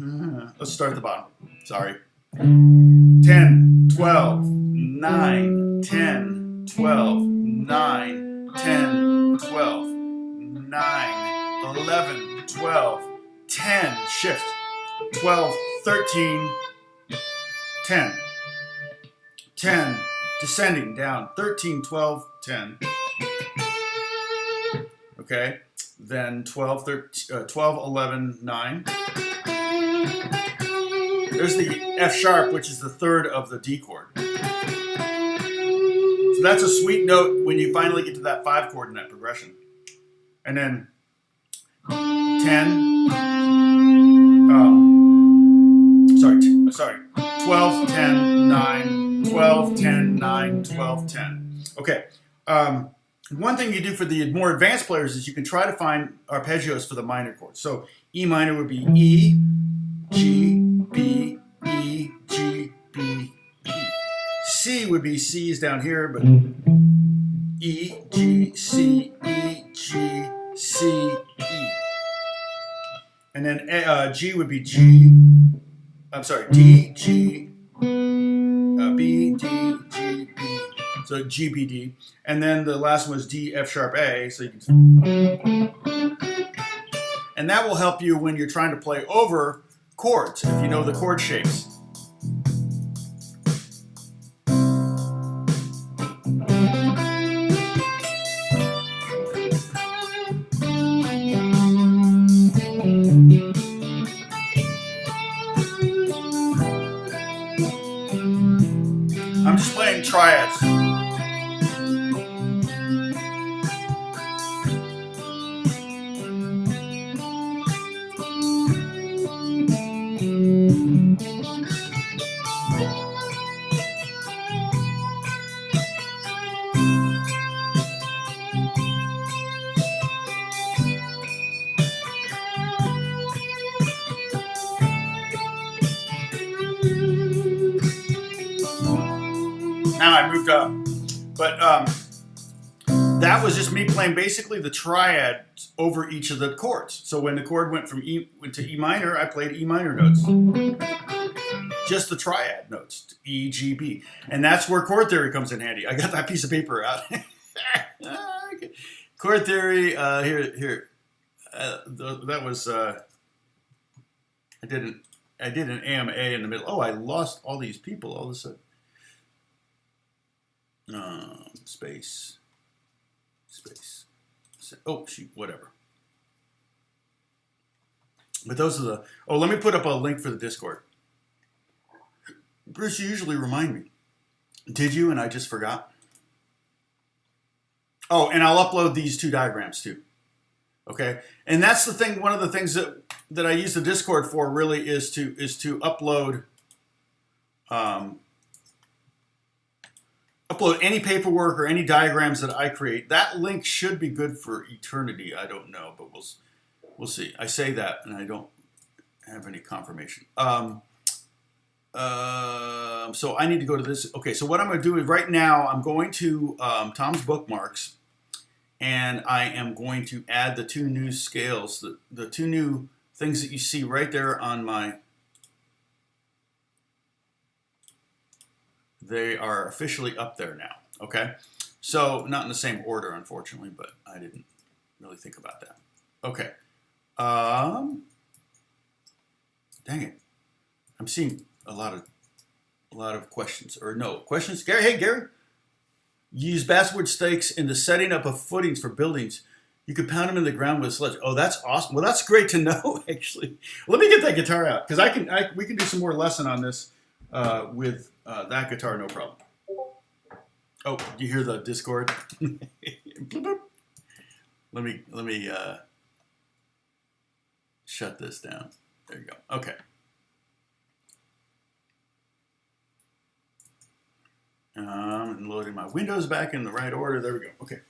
Let's start at the bottom. Sorry. 10, 12, 9, 10, 12, 9, 10, 12, 9, 11, 12, 10, shift, 12, 13, 10, 10, descending down, 13, 12, 10. Okay, then 12, 13, 12, 11, 9. There's the F sharp, which is the third of the D chord. So that's a sweet note when you finally get to that 5 chord in that progression. And then 10, sorry, 12, 10, 9, 12, 10, 9, 12, 10. Okay. One thing you do for the more advanced players is you can try to find arpeggios for the minor chords. So E minor would be E, G, B, E, G, B, E. C would be C's down here, but E, G, C, E, G, C, E. And then G would be G, I'm sorry, D, G, B, D, G, B. So G, B, D. And then the last one was D, F sharp, A. So you can, and that will help you when you're trying to play over chords, if you know the chord shapes. I'm just playing triads. Now I moved up, but that was just me playing basically the triad over each of the chords. So when the chord went from E to E minor, I played E minor notes, just the triad notes, E, G, B, and that's where chord theory comes in handy. I got that piece of paper out. Chord theory, here. That was I did an AMA in the middle. Oh, I lost all these people all of a sudden. Space. Oh, shoot, whatever. But those are the, oh, let me put up a link for the Discord. Bruce, you usually remind me. Did you? And I just forgot. Oh, and I'll upload these 2 diagrams too. Okay, and that's the thing. One of the things that I use the Discord for really is to upload upload any paperwork or any diagrams that I create. That link should be good for eternity. I don't know, but we'll see. I say that, and I don't have any confirmation. So I need to go to this. Okay, so what I'm going to do is right now I'm going to Tom's bookmarks, and I am going to add the 2 new scales, the 2 new things that you see right there on my. They are officially up there now. Okay, so not in the same order, unfortunately, but I didn't really think about that. Okay. Dang it, I'm seeing a lot of questions, or no questions. Gary, hey Gary, you use basswood stakes in the setting up of footings for buildings. You could pound them in the ground with a sledge. Oh, that's awesome. Well, that's great to know. Actually, let me get that guitar out because we can do some more lesson on this with that guitar, no problem. Oh, you hear the Discord? Let me shut this down. There you go. Okay. And loading my windows back in the right order. There we go. Okay.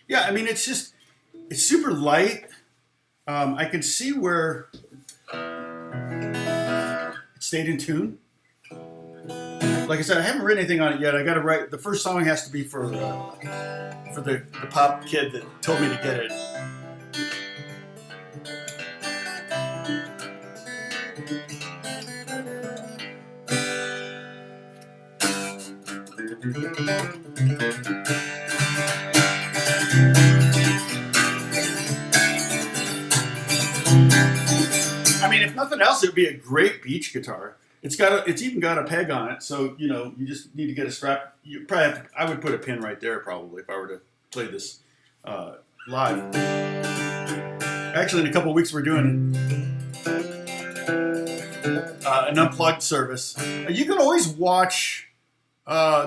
Yeah, I mean, it's super light. I can see where it stayed in tune. Like I said, I haven't written anything on it yet. I got to write. The first song has to be for the pop kid that told me to get it. I mean, if nothing else, it would be a great beach guitar. It's even got a peg on it, so you just need to get a strap. You probably have to, I would put a pin right there probably if I were to play this live. Actually, in a couple of weeks we're doing an unplugged service. You can always watch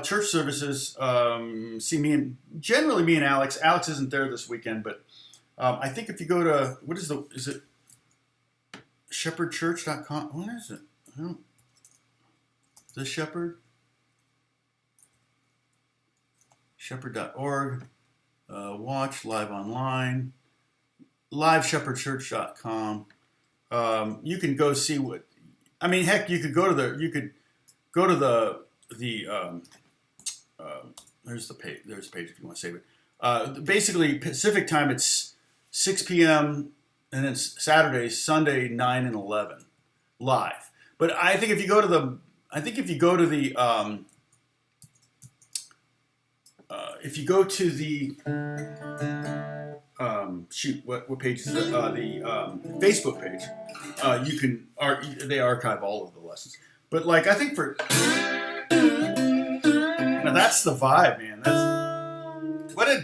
church services. See me and Alex. Alex isn't there this weekend, but I think if you go to is it shepherdchurch.com? What is it? I don't. The Shepherd? Shepherd.org. Watch live online. LiveShepherdChurch.com. You can go see what. I mean, heck, you could go to the. There's the page. There's the page if you want to save it. Basically, Pacific time, it's 6 p.m. and it's Saturday, Sunday, 9 and 11, live. But I think if you go to the what page is it? The Facebook page. They archive all of the lessons. But like I think now that's the vibe, man. That's what a.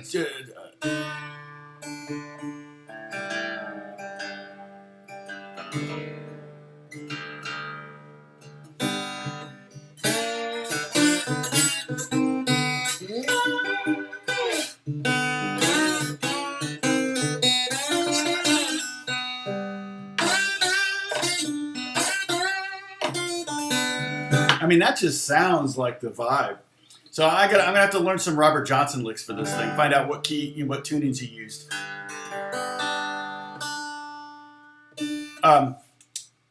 I mean, that just sounds like the vibe. So I'm gonna have to learn some Robert Johnson licks for this thing. Find out what tunings he used.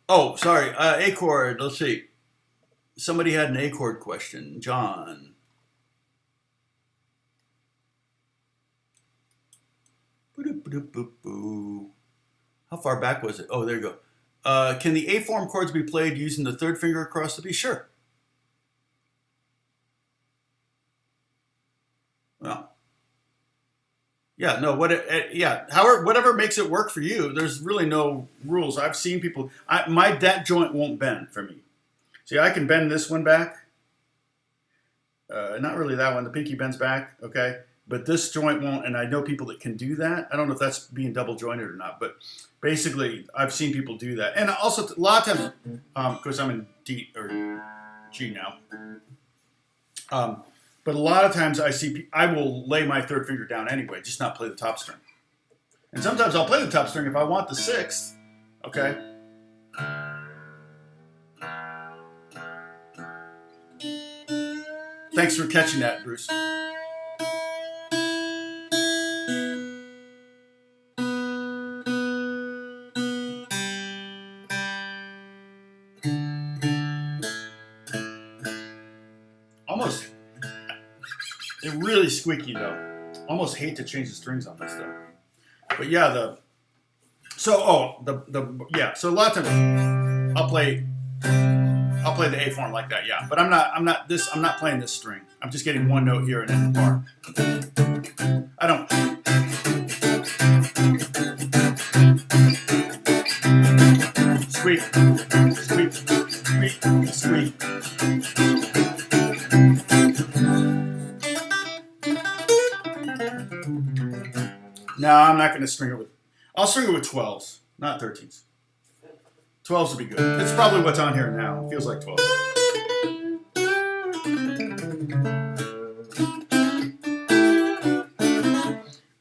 Oh, sorry. A chord. Let's see. Somebody had an A chord question. John. How far back was it? Oh, there you go. Can the A form chords be played using the third finger across the B? Sure. Well, yeah, no, however, whatever makes it work for you. There's really no rules. I've seen people. That joint won't bend for me. See, I can bend this one back. Not really that one. The pinky bends back. Okay, but this joint won't, and I know people that can do that. I don't know if that's being double jointed or not, but basically I've seen people do that. And also a lot of times, because I'm in D or G now, but a lot of times I will lay my third finger down anyway, just not play the top string. And sometimes I'll play the top string if I want the sixth, okay? Thanks for catching that, Bruce. Almost, they're really squeaky though. Almost hate to change the strings on this though. But yeah, so a lot of times I'll play the A form like that, yeah. But I'm not playing this string. I'm just getting one note here and then the bar. I don't. Squeak, squeak, squeak, squeak. No, I'm not going to string it with. I'll string it with 12s, not 13s. 12s would be good. It's probably what's on here now. It feels like 12.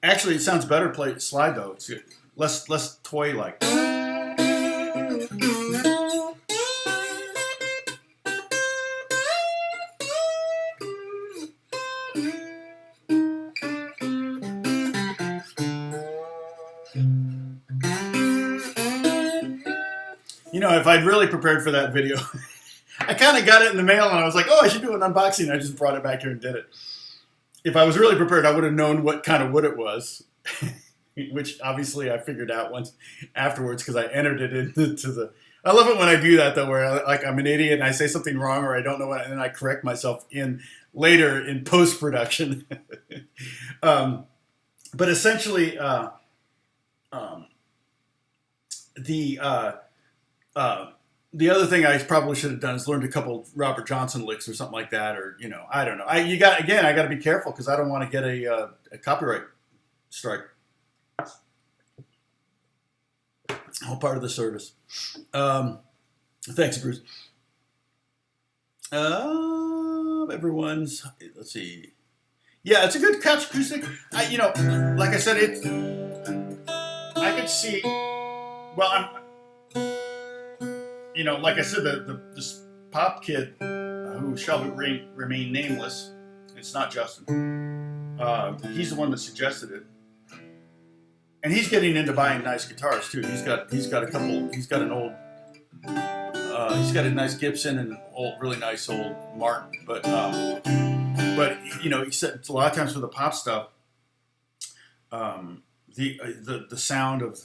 Actually, it sounds better played slide though. It's less toy-like. You know, if I'd really prepared for that video, I kind of got it in the mail and I was like, oh, I should do an unboxing. I just brought it back here and did it. If I was really prepared, I would have known what kind of wood it was, which obviously I figured out once afterwards because I entered it into the... I love it when I do that, though, where I'm an idiot and I say something wrong or I don't know what, and then I correct myself later in post-production. But essentially, the other thing I probably should have done is learned a couple Robert Johnson licks or something like that, or I don't know. I got to be careful because I don't want to get a copyright strike. All part of the service. Thanks, Bruce. Everyone's. Let's see. Yeah, it's a good couch acoustic. Like I said, I could see. Well, like I said, this pop kid who shall remain nameless, it's not Justin. He's the one that suggested it, and he's getting into buying nice guitars too. He's got a nice Gibson and an really nice old Martin. But he said a lot of times with the pop stuff, the sound of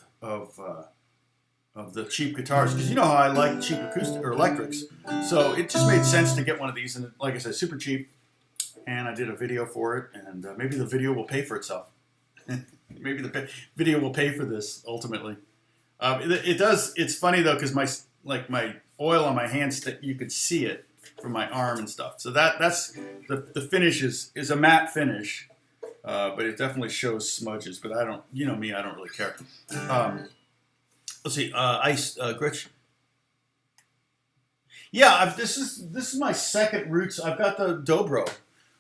the cheap guitars, because you know how I like cheap acoustic or electrics, so it just made sense to get one of these, and like I said, super cheap, and I did a video for it, and maybe the video will pay for itself. Maybe the video will pay for this ultimately. It does. It's funny though, because my oil on my hands, you could see it from my arm and stuff. So that's the finish is a matte finish, but it definitely shows smudges. But I don't, me, I don't really care. Let's see, Ice Gritch. Yeah, this is my second roots. I've got the Dobro,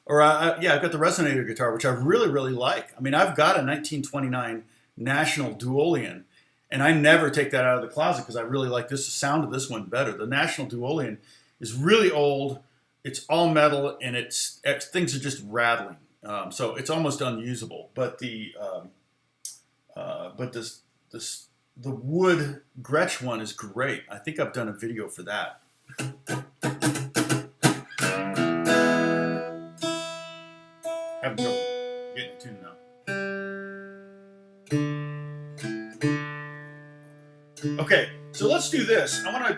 I've got the Resonator guitar, which I really, really like. I mean, I've got a 1929 National Duolian, and I never take that out of the closet because I really like the sound of this one better. The National Duolian is really old. It's all metal, and things are just rattling, so it's almost unusable. But the wood Gretsch one is great. I think I've done a video for that. Having trouble getting tuned now. Okay, so let's do this. I want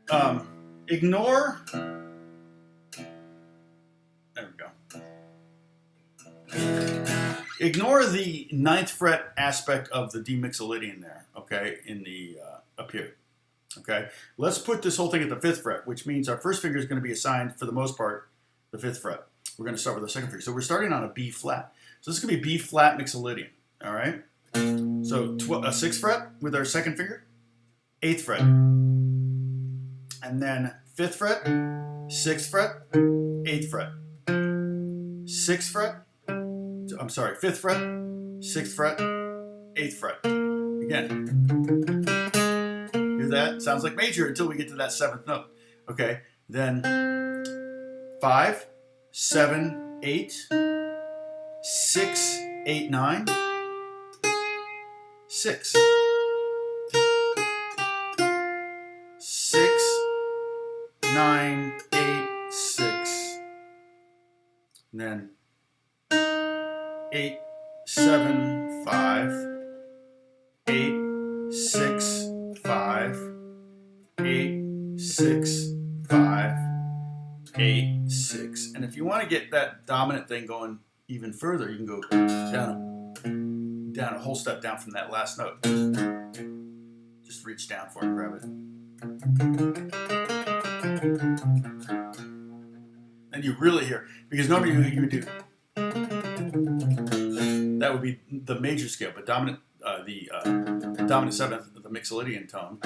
to ignore. There we go. Ignore the 9th fret aspect of the D Mixolydian there, okay, in the up here. Okay, let's put this whole thing at the 5th fret, which means our first finger is going to be assigned, for the most part, the 5th fret. we're going to start with the second finger. So we're starting on a B flat. So this is going to be B flat Mixolydian. All right. So a 6th fret with our second finger, 8th fret, and then 5th fret, 6th fret, 8th fret, 6th fret. I'm sorry, 5th fret, 6th fret, 8th fret. Again, hear that? Sounds like major until we get to that 7th note. Okay, then 5, 7, 8, 6, 8, 9, 6, 6, 9, 8, 6, and then 8, 7, 5, 8, 6, 5, 8, 6, 5, 8, 6. And if you want to get that dominant thing going even further, you can go down a whole step down from that last note. Just reach down for it and grab it. And you really hear, because normally you would do, that would be the major scale, but dominant, the dominant 7th, the Mixolydian tone.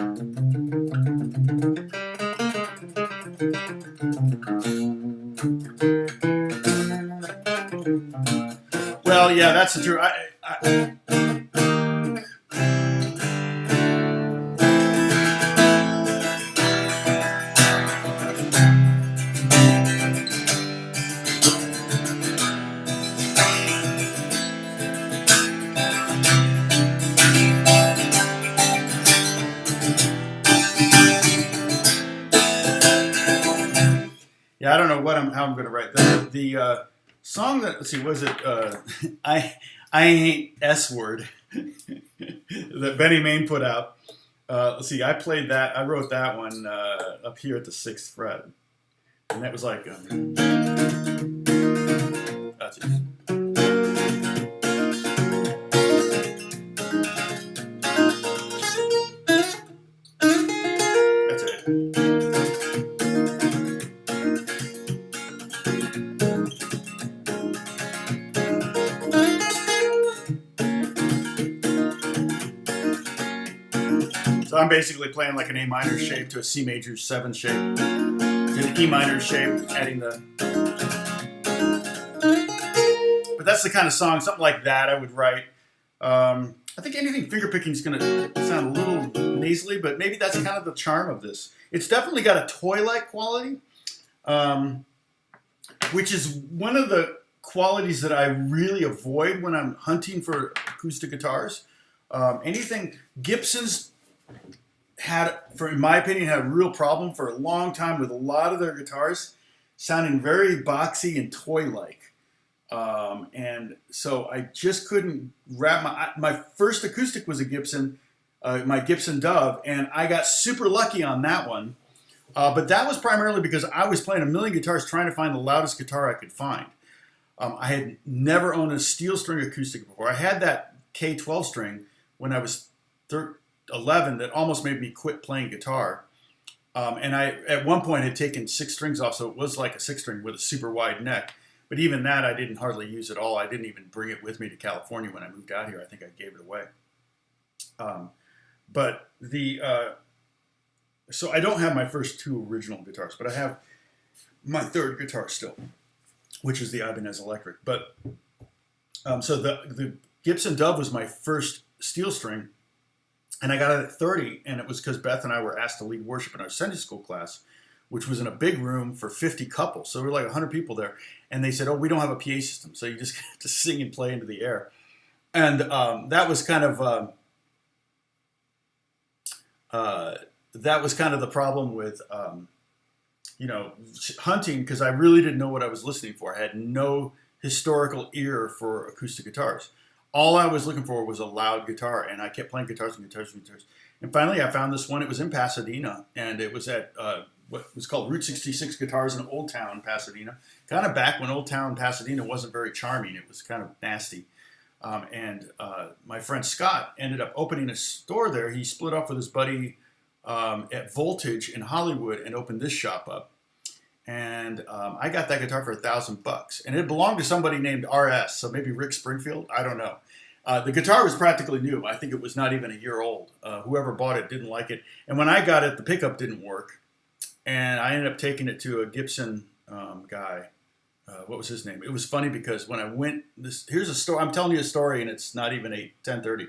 Well, yeah, that's the truth. Yeah, I don't know how I'm going to write that. The song that, let's see, was it I Ain't S Word that Benny Main put out. Let's see, I played that. I wrote that one up here at the 6th fret, and that was like that's it. That's it. So I'm basically playing like an A minor shape to a C major 7 shape, to an E minor shape, adding the. But that's the kind of song, something like that, I would write. I think anything fingerpicking is going to sound a little nasally, but maybe that's kind of the charm of this. It's definitely got a toy-like quality, which is one of the qualities that I really avoid when I'm hunting for acoustic guitars. Anything Gibson's in my opinion, had a real problem for a long time with a lot of their guitars sounding very boxy and toy-like. And so I just couldn't wrap my first acoustic was a Gibson, my Gibson Dove, and I got super lucky on that one. But that was primarily because I was playing a million guitars trying to find the loudest guitar I could find. I had never owned a steel string acoustic before. I had that K12 string when I was 11 that almost made me quit playing guitar. And I, at one point, had taken 6 strings off, so it was like a 6-string with a super wide neck. But even that, I didn't hardly use at all. I didn't even bring it with me to California when I moved out here. I think I gave it away. But so I don't have my first 2 original guitars, but I have my 3rd guitar still, which is the Ibanez Electric. But so the Gibson Dove was my first steel string, and I got it at 30, and it was because Beth and I were asked to lead worship in our Sunday school class, which was in a big room for 50 couples. So there were like 100 people there, and they said, "Oh, we don't have a PA system, so you just have to sing and play into the air." And that was kind of the problem with hunting, because I really didn't know what I was listening for. I had no historical ear for acoustic guitars. All I was looking for was a loud guitar, and I kept playing guitars and guitars and guitars. And finally, I found this one. It was in Pasadena, and it was at what was called Route 66 Guitars in Old Town, Pasadena. Kind of back when Old Town, Pasadena wasn't very charming. It was kind of nasty. And my friend Scott ended up opening a store there. He split off with his buddy at Voltage in Hollywood and opened this shop up. and I got that guitar for $1,000, and it belonged to somebody named RS, so maybe Rick Springfield. I don't know. The guitar was practically new. I think it was not even a year old. Whoever bought it didn't like it, and when I got it, the pickup didn't work, and I ended up taking it to a Gibson guy. What was his name? It was funny because when I went, here's a story. I'm telling you a story, and it's not even 10:30.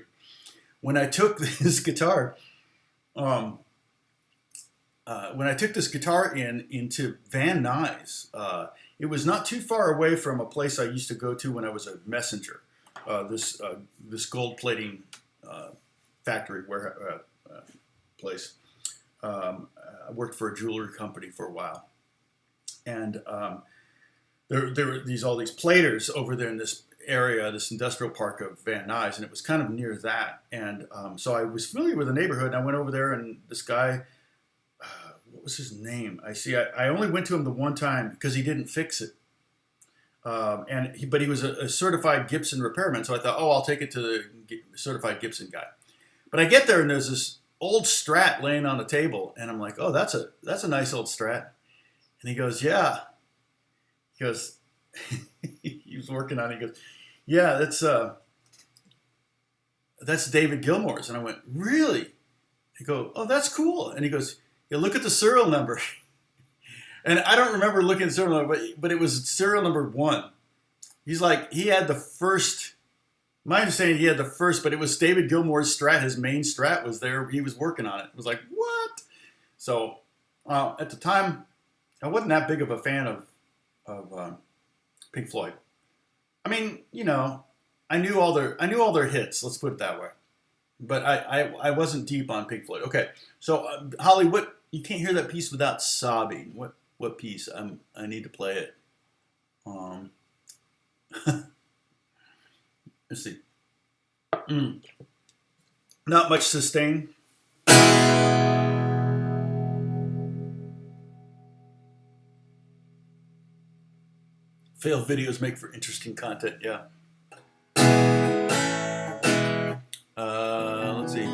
When I took this guitar, into Van Nuys, it was not too far away from a place I used to go to when I was a messenger. This gold plating factory place. I worked for a jewelry company for a while, and there were all these platers over there in this area, this industrial park of Van Nuys, and it was kind of near that. And so I was familiar with the neighborhood, and I went over there, and this guy, what was his name? I only went to him the one time because he didn't fix it. But he was a certified Gibson repairman, so I thought, I'll take it to the certified Gibson guy. But I get there, and there's this old Strat laying on the table, and I'm like, that's a nice old Strat. And he goes, yeah. He goes, he was working on it. He goes, yeah, that's David Gilmour's. And I went, really? He goes, oh, that's cool. And he goes, yeah, look at the serial number. And I don't remember looking at the serial number, but it was serial number 1. He's like, he had the first, my understanding he had the first, but it was David Gilmour's Strat. His main Strat was there. He was working on it. It was like, what? So at the time, I wasn't that big of a fan of Pink Floyd. I mean, I knew all their hits. Let's put it that way. But I wasn't deep on Pink Floyd. Okay, so Holly, you can't hear that piece without sobbing. What piece? I need to play it. Let's see. Not much sustain. Failed videos make for interesting content, yeah. Let's see.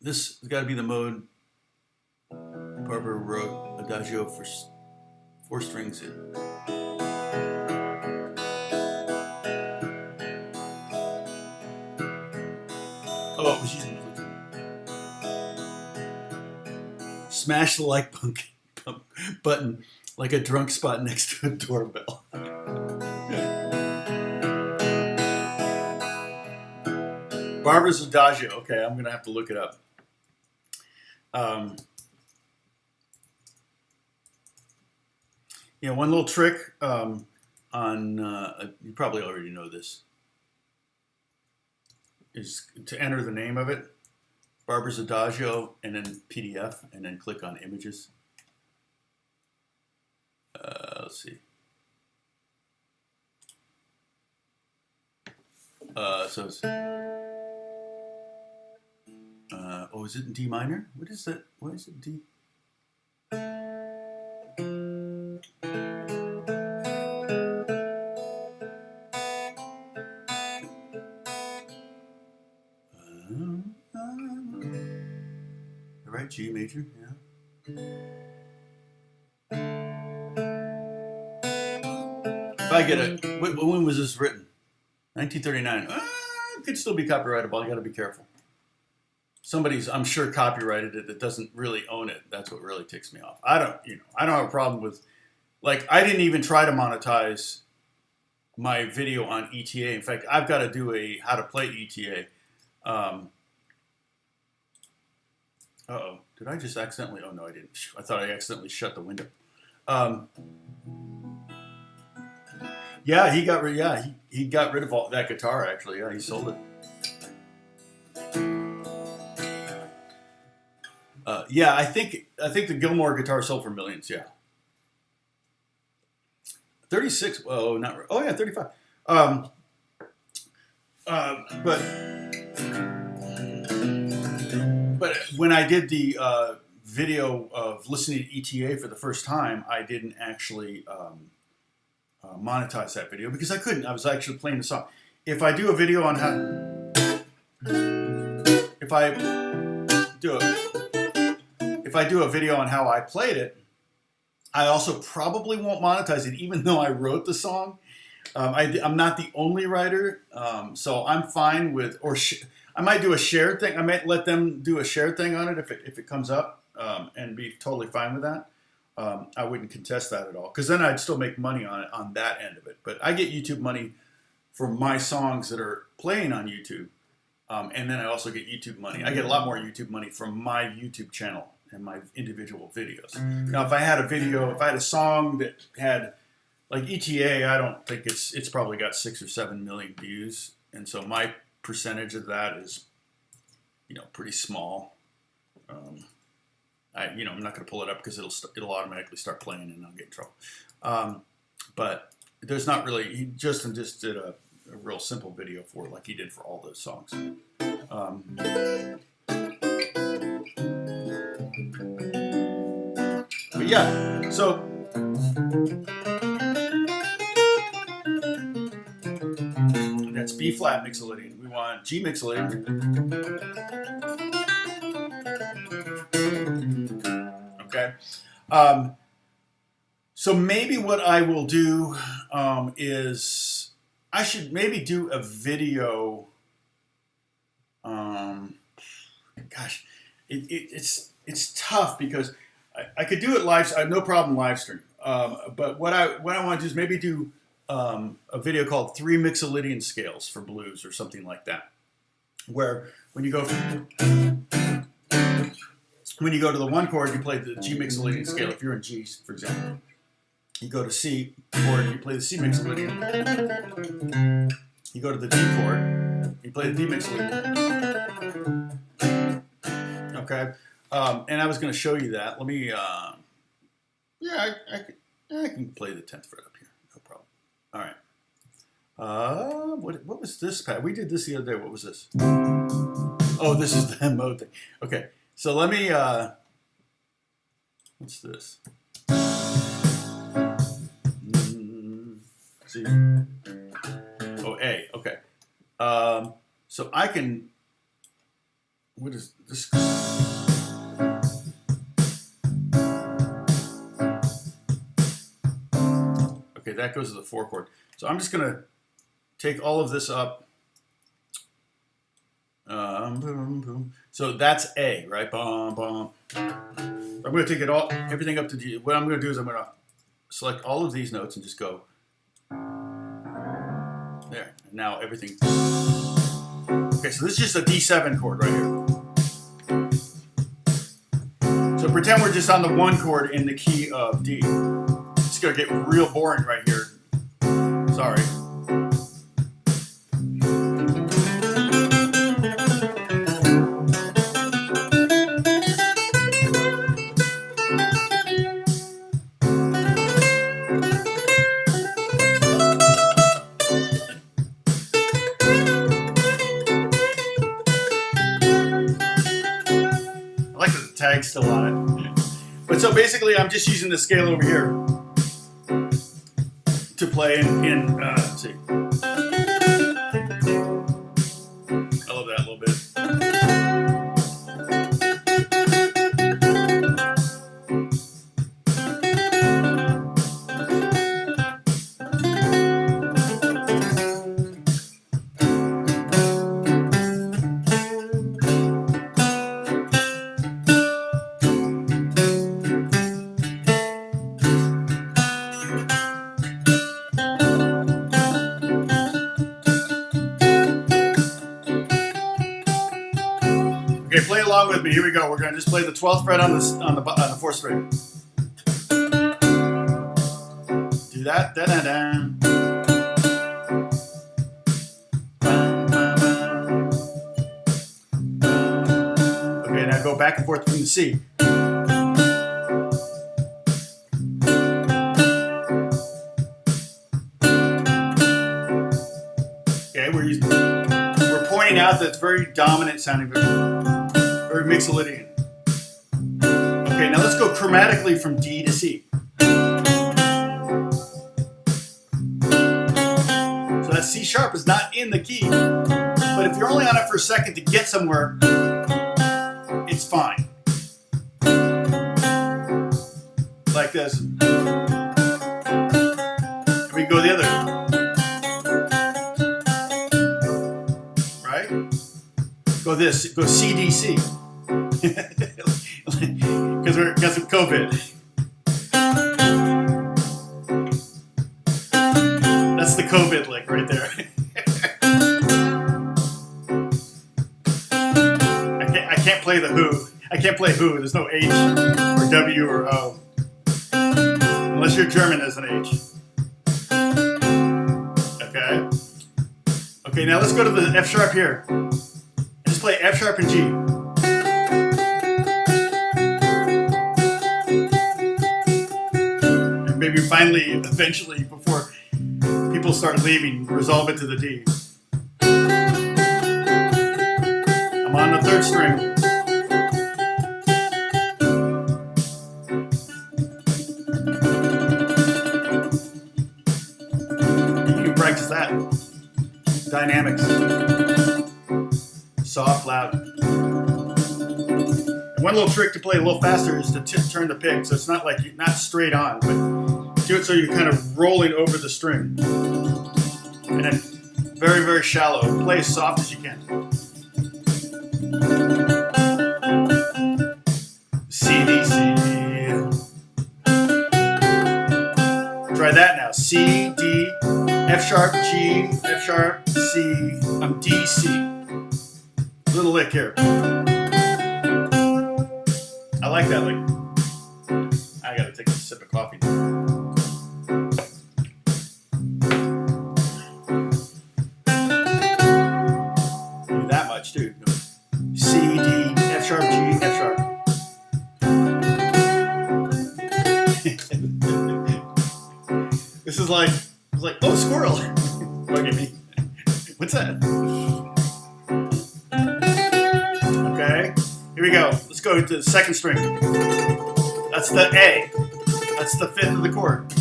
This gotta be the mode Barbara wrote Adagio for 4 strings in. Oh, it was using smash the like button like a drunk spot next to a doorbell. Barbara's Adagio. Okay, I'm going to have to look it up. One little trick on, you probably already know this, is to enter the name of it, Barbara's Adagio, and then PDF, and then click on images. Let's see. So it's, is it in D minor? What is that? Why is it D? Right, G major, yeah. If I get when was this written? 1939. It could still be copyrightable. I got to be careful. Somebody's, I'm sure, copyrighted it that doesn't really own it. That's what really ticks me off. I don't have a problem with, like, I didn't even try to monetize my video on ETA. In fact, I've got to do a how to play ETA. Uh-oh. Did I just accidentally? Oh, no, I didn't. I thought I accidentally shut the window. Yeah, he got rid of all that guitar, actually. Yeah, he sold it. Yeah, I think the Gilmour guitar sold for millions, yeah. 36, oh, not right. Oh, yeah, 35. But when I did the video of listening to ETA for the first time, I didn't actually monetize that video because I couldn't. I was actually playing the song. If I do a video on how, if I if I do a video on how I played it, I also probably won't monetize it, even though I wrote the song. I'm not the only writer, so I'm fine with, I might do a shared thing. I might let them do a shared thing on it if it comes up, and be totally fine with that. I wouldn't contest that at all, because then I'd still make money on it on that end of it. But I get YouTube money for my songs that are playing on YouTube, and then I also get YouTube money. I get a lot more YouTube money from my YouTube channel and my individual videos. Now, if I had a song that had, like ETA, I don't think it's probably got 6 or 7 million views, and so my percentage of that is, pretty small. I'm not going to pull it up because it'll automatically start playing and I'll get in trouble. But there's not really. Justin just did a real simple video for it, like he did for all those songs. But yeah, so. That's B flat Mixolydian. We want G Mixolydian. Okay. So maybe what I will do is I should maybe do a video. Gosh, it's tough because I could do it live. I have no problem live streaming. But what I want to do is maybe do a video called 3 Mixolydian scales for blues or something like that, where when you go to the 1 chord, you play the G Mixolydian scale. If you're in G, for example, you go to C chord, you play the C Mixolydian. You go to the D chord, you play the D Mixolydian. Okay, and I was going to show you that. Let me, I can play the 10th fret up here, no problem. All right. What was this pad? We did this the other day. What was this? Oh, this is the mode thing. Okay, so let me. What's this? See. Oh, A. Okay. So I can. What is this? Okay, that goes to the 4 chord. So I'm just gonna take all of this up. Boom, boom. So that's A, right? Bum, bum. I'm gonna take everything up to G. What I'm gonna do is I'm gonna select all of these notes and just go there. And now everything. Okay, so this is just a D7 chord right here. So pretend we're just on the 1 chord in the key of D. It's gonna get real boring right here. Sorry. I like the tag still on it. But so basically I'm just using the scale over here to play in let's see. I love that a little bit. Okay, play along with me. Here we go. We're going to just play the 12th fret on the 4th string. Do that. Da da da. Okay, now go back and forth from the C. Okay, we're pointing out that it's very dominant sounding. Very Mixolydian. Okay, now let's go chromatically from D to C. So that C sharp is not in the key, but if you're only on it for a second to get somewhere, it's fine. like this. And we can go the other. Right? Go this. Go CDC. Because of COVID. That's the COVID lick right there. I can't play the Who. I can't play Who. There's no H or W or O. Unless you're German, there's an H. Okay. Okay, now let's go to the F sharp here. Just play F sharp and G. And maybe finally, eventually, before people start leaving, resolve it to the D. I'm on the third string. You can practice that. Dynamics. Soft, loud. And one little trick to play a little faster is to turn the pick, so it's not like you're not straight on, but do it so you're kind of rolling over the string. And then very, very shallow. Play as soft as you can. C, D, C. Try that now. C, D, F sharp, G, F sharp, C. I'm D, C. Little lick here. I like that lick. I gotta take a sip of coffee. Do that much, dude. C, D, F sharp, G, F sharp. This is like, it's like, oh, squirrel. Look at me. What's that? Okay, here we go. Let's go to the second string. That's the A. That's the fifth of the chord.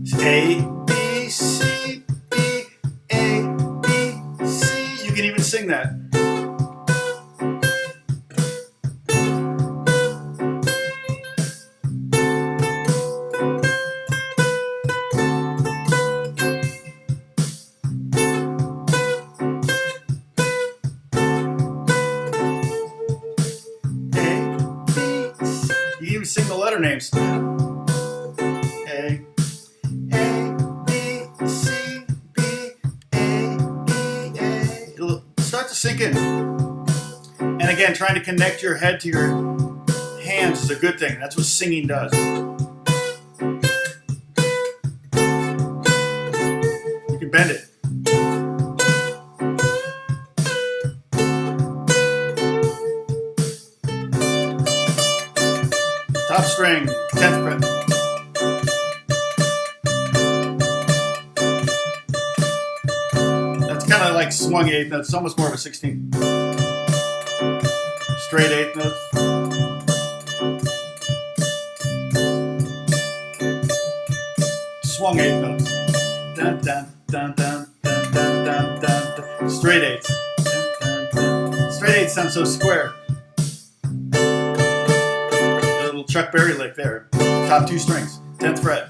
It's A, B, C, B, A, B, C. You can even sing that. You even sing the letter names. A, B, C, B, A, E, A. It'll start to sink in. And again, trying to connect your head to your hands is a good thing. That's what singing does. You can bend it. Top string, 10th fret. That's kind of like swung 8th notes. It's almost more of a 16th. Straight 8th notes. Swung 8th notes. Dun, dun, dun, dun, dun, dun, dun, dun. Straight 8ths. Dun, dun, dun. Straight 8ths sound so square. Chuck Berry lick there. Top 2 strings, 10th fret.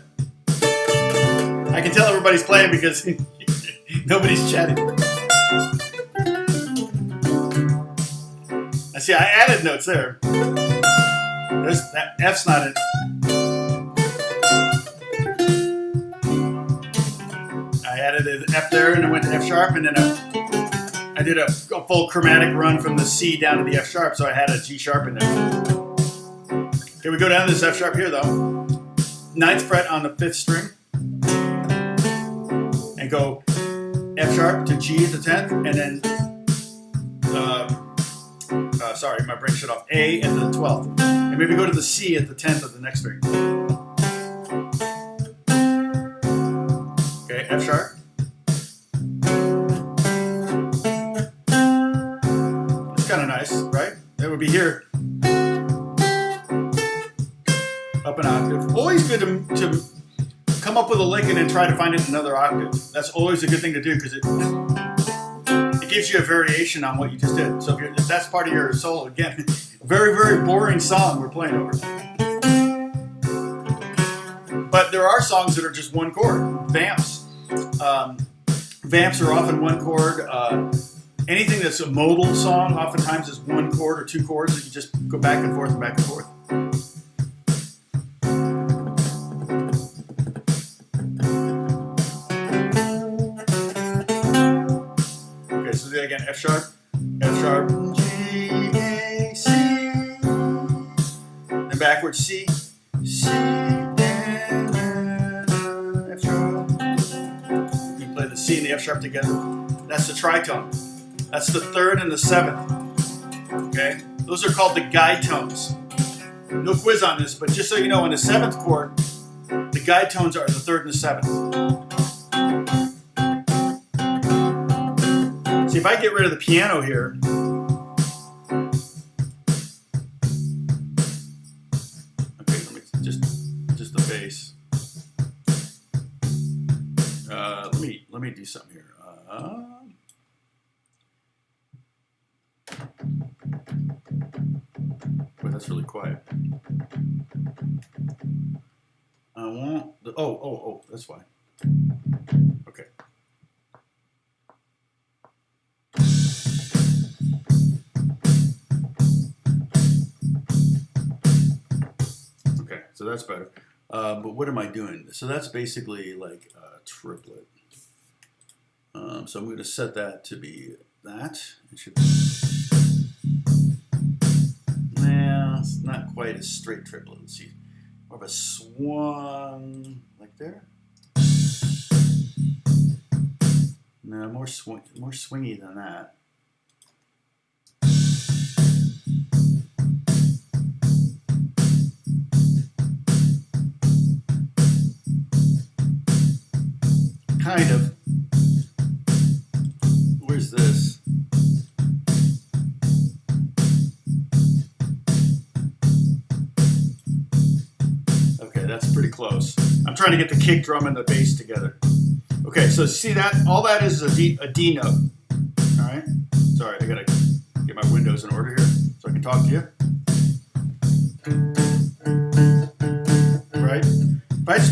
I can tell everybody's playing because nobody's chatting. I see I added notes there. There's that F's not in. I added an F there and I went to F sharp and then I did a full chromatic run from the C down to the F sharp, so I had a G sharp in there. Okay, we go down to this F sharp here though. 9th fret on the 5th string. And go F sharp to G at the 10th. And then, sorry, my brain shut off. A at the 12th. And maybe go to the C at the 10th of the next string. Okay, F sharp. That's kind of nice, right? That would be here. Up an octave. Always good to come up with a lick and then try to find it in another octave. That's always a good thing to do because it gives you a variation on what you just did. So if that's part of your solo, again, very, very boring song we're playing over. But there are songs that are just one chord. Vamps. Vamps are often one chord. Anything that's a modal song oftentimes is one chord or two chords that you just go back and forth and back and forth. Okay, so again, F sharp, G, A, C, then backwards C, C, F sharp. You play the C and the F sharp together. That's the tritone. That's the third and the seventh. Okay? Those are called the guide tones. No quiz on this, but just so you know, in the seventh chord, the guide tones are the third and the seventh. See, if I get rid of the piano here, okay, just the bass. Let me do something here. Boy, that's really quiet. I want the oh, that's why. Okay. Okay, so that's better. But what am I doing? So that's basically like a triplet. So I'm going to set that to be that. It should be. Nah, it's not quite a straight triplet. Let's see. More of a swung, like there. No, more swingy than that. Kind of. Where's this? Okay, that's pretty close. I'm trying to get the kick drum and the bass together. Okay, so see that? All that is a D note. All right? Sorry, I gotta get my windows in order here so I can talk to you. Right? If I just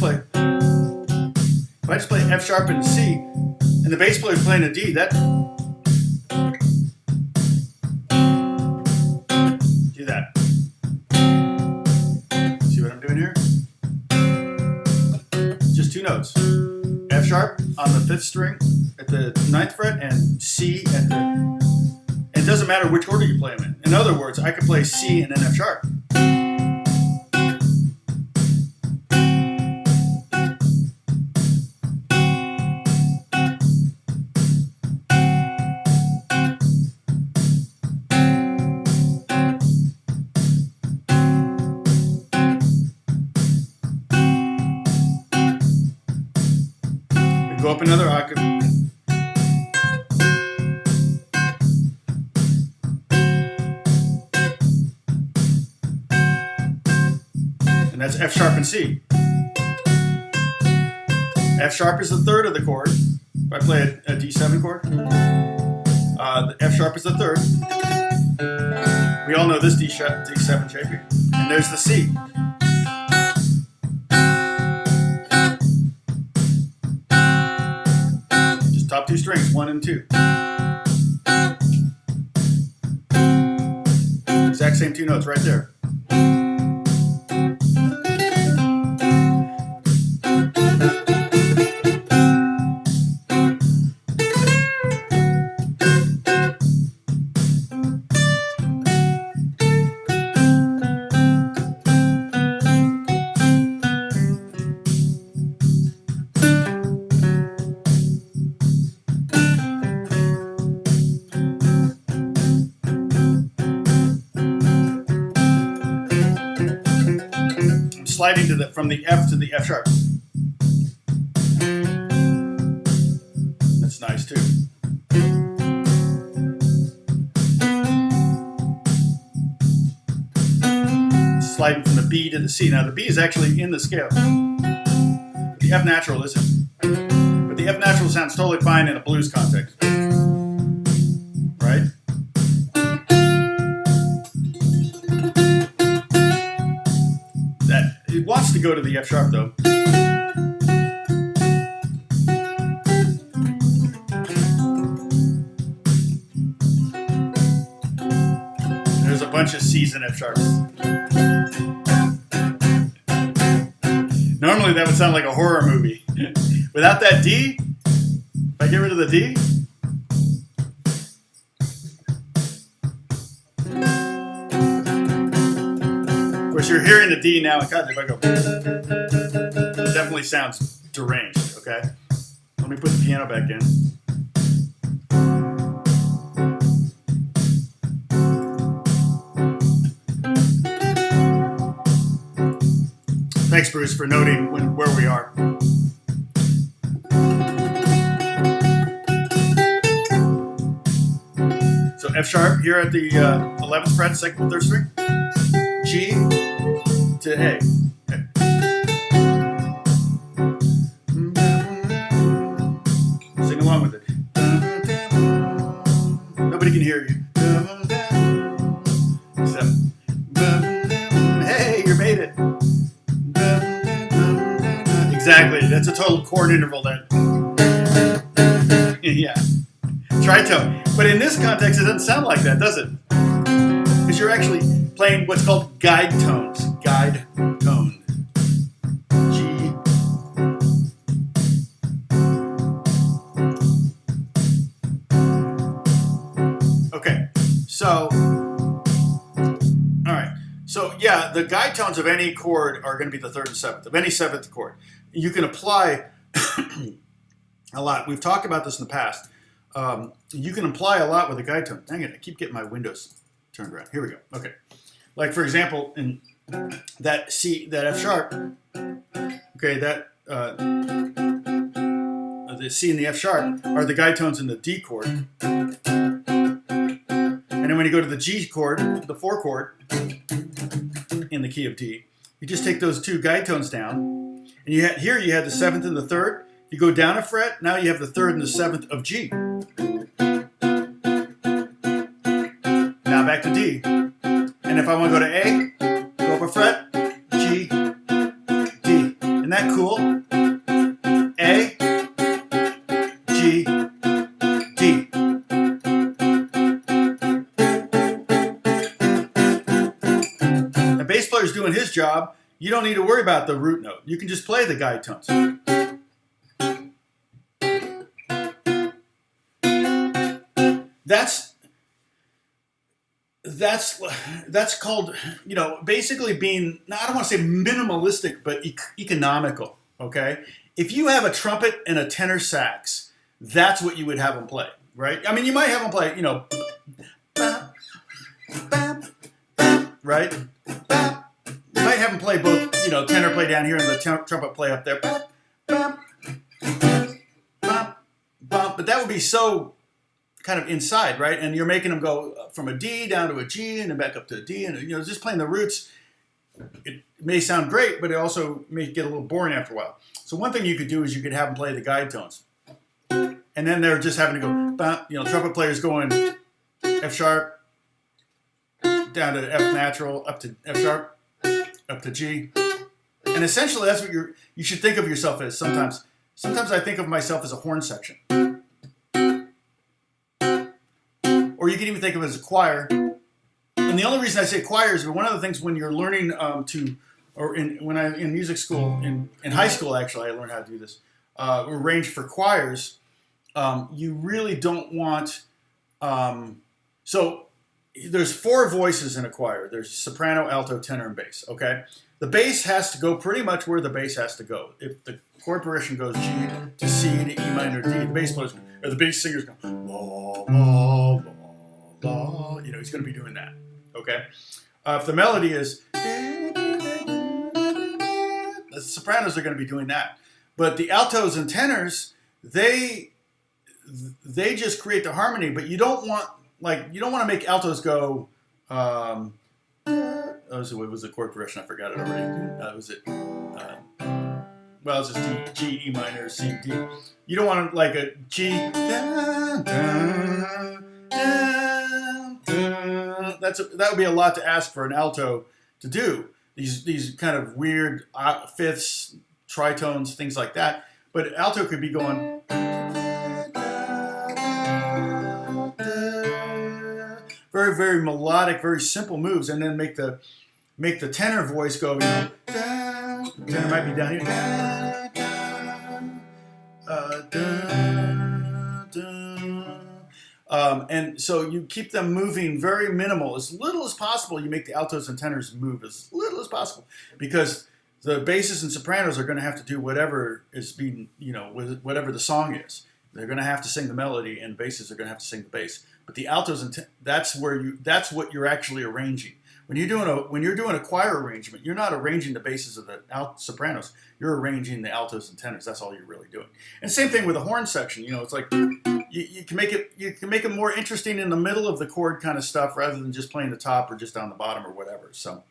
play F sharp and C, and the bass player is playing a D, that. See that? See what I'm doing here? Just two notes. F sharp on the 5th string at the 9th fret and C at the... And it doesn't matter which order you play them in. In other words, I could play C and then F sharp. Go up another octave. And that's F sharp and C. F sharp is the 3rd of the chord. If I play a D7 chord, the F sharp is the 3rd. We all know this D7 shape here. And there's the C. Top 2 strings, 1 and 2. Exact same 2 notes right there. Sliding to from the F to the F sharp. That's nice too. Sliding from the B to the C. Now the B is actually in the scale. The F natural isn't. But the F natural sounds totally fine in a blues context. to go to the F sharp though. There's a bunch of C's and F sharps. Normally that would sound like a horror movie. Without that D, if I get rid of the D, of course you're hearing the D now. God, if I go, it definitely sounds deranged, okay? Let me put the piano back in. Thanks, Bruce, for noting where we are. So F sharp here at the 11th fret, second and third string. G to A. Sing along with it. Nobody can hear you. Except, hey, you made it. Exactly, that's a total chord interval there. Yeah, tritone. But in this context, it doesn't sound like that, does it? Because you're actually playing what's called guide tones. Guide tone. G. Okay, so, all right. So yeah, the guide tones of any chord are going to be the third and seventh, of any seventh chord. You can apply a lot. We've talked about this in the past. You can apply a lot with a guide tone. Dang it, I keep getting my windows turned around. Here we go. Okay. Like for example, in that C, that F sharp, okay, that the C and the F sharp are the guide tones in the D chord. And then when you go to the G chord, the 4 chord, in the key of D, you just take those two guide tones down. And you here you had the 7th and the 3rd. You go down a fret, now you have the 3rd and the 7th of G. Now back to D. And if I want to go to A, go up a fret, G, D. Isn't that cool? A, G, D. The bass player's doing his job. You don't need to worry about the root note. You can just play the guide tones. That's called, you know, basically being, I don't want to say minimalistic, but economical, okay? If you have a trumpet and a tenor sax, that's what you would have them play, right? I mean, you might have them play, you know, right? You might have them play both, you know, tenor play down here and the trumpet play up there. But that would be so kind of inside, right? And you're making them go from a D down to a G and then back up to a D, and you know, just playing the roots. It may sound great, but it also may get a little boring after a while. So one thing you could do is you could have them play the guide tones, and then they're just having to go, you know, trumpet players going F sharp down to F natural, up to F sharp, up to G, and essentially that's what you should think of yourself as. Sometimes I think of myself as a horn section. Or you can even think of it as a choir. And the only reason I say choir is one of the things when you're learning in music school, in high school actually, I learned how to do this, arrange for choirs, you really don't want, so there's 4 voices in a choir. There's soprano, alto, tenor, and bass, okay? The bass has to go pretty much where the bass has to go. If the chord progression goes G to C to E minor D, the bass players, or the bass singers go, la, la, la. You know, he's going to be doing that, okay? If the melody is, the sopranos are going to be doing that. But the altos and tenors, they just create the harmony, but you don't want to make altos go, what was the chord progression? I forgot it already. Was it, well, it's just D, G, E minor, C, D. You don't want to like a G, da, da, da, that would be a lot to ask for an alto to do. these kind of weird fifths, tritones, things like that. But alto could be going very, very melodic, very simple moves, and then make the tenor voice go, you know, tenor might be down here, and so you keep them moving very minimal, as little as possible. You make the altos and tenors move as little as possible, because the basses and sopranos are going to have to do whatever is being, you know, whatever the song is. They're going to have to sing the melody, and basses are going to have to sing the bass. But the altos and that's what you're actually arranging. When you're doing a choir arrangement, you're not arranging the basses of the sopranos. You're arranging the altos and tenors. That's all you're really doing. And same thing with the horn section. You know, it's like you can make it more interesting in the middle of the chord kind of stuff, rather than just playing the top or just down the bottom or whatever. So,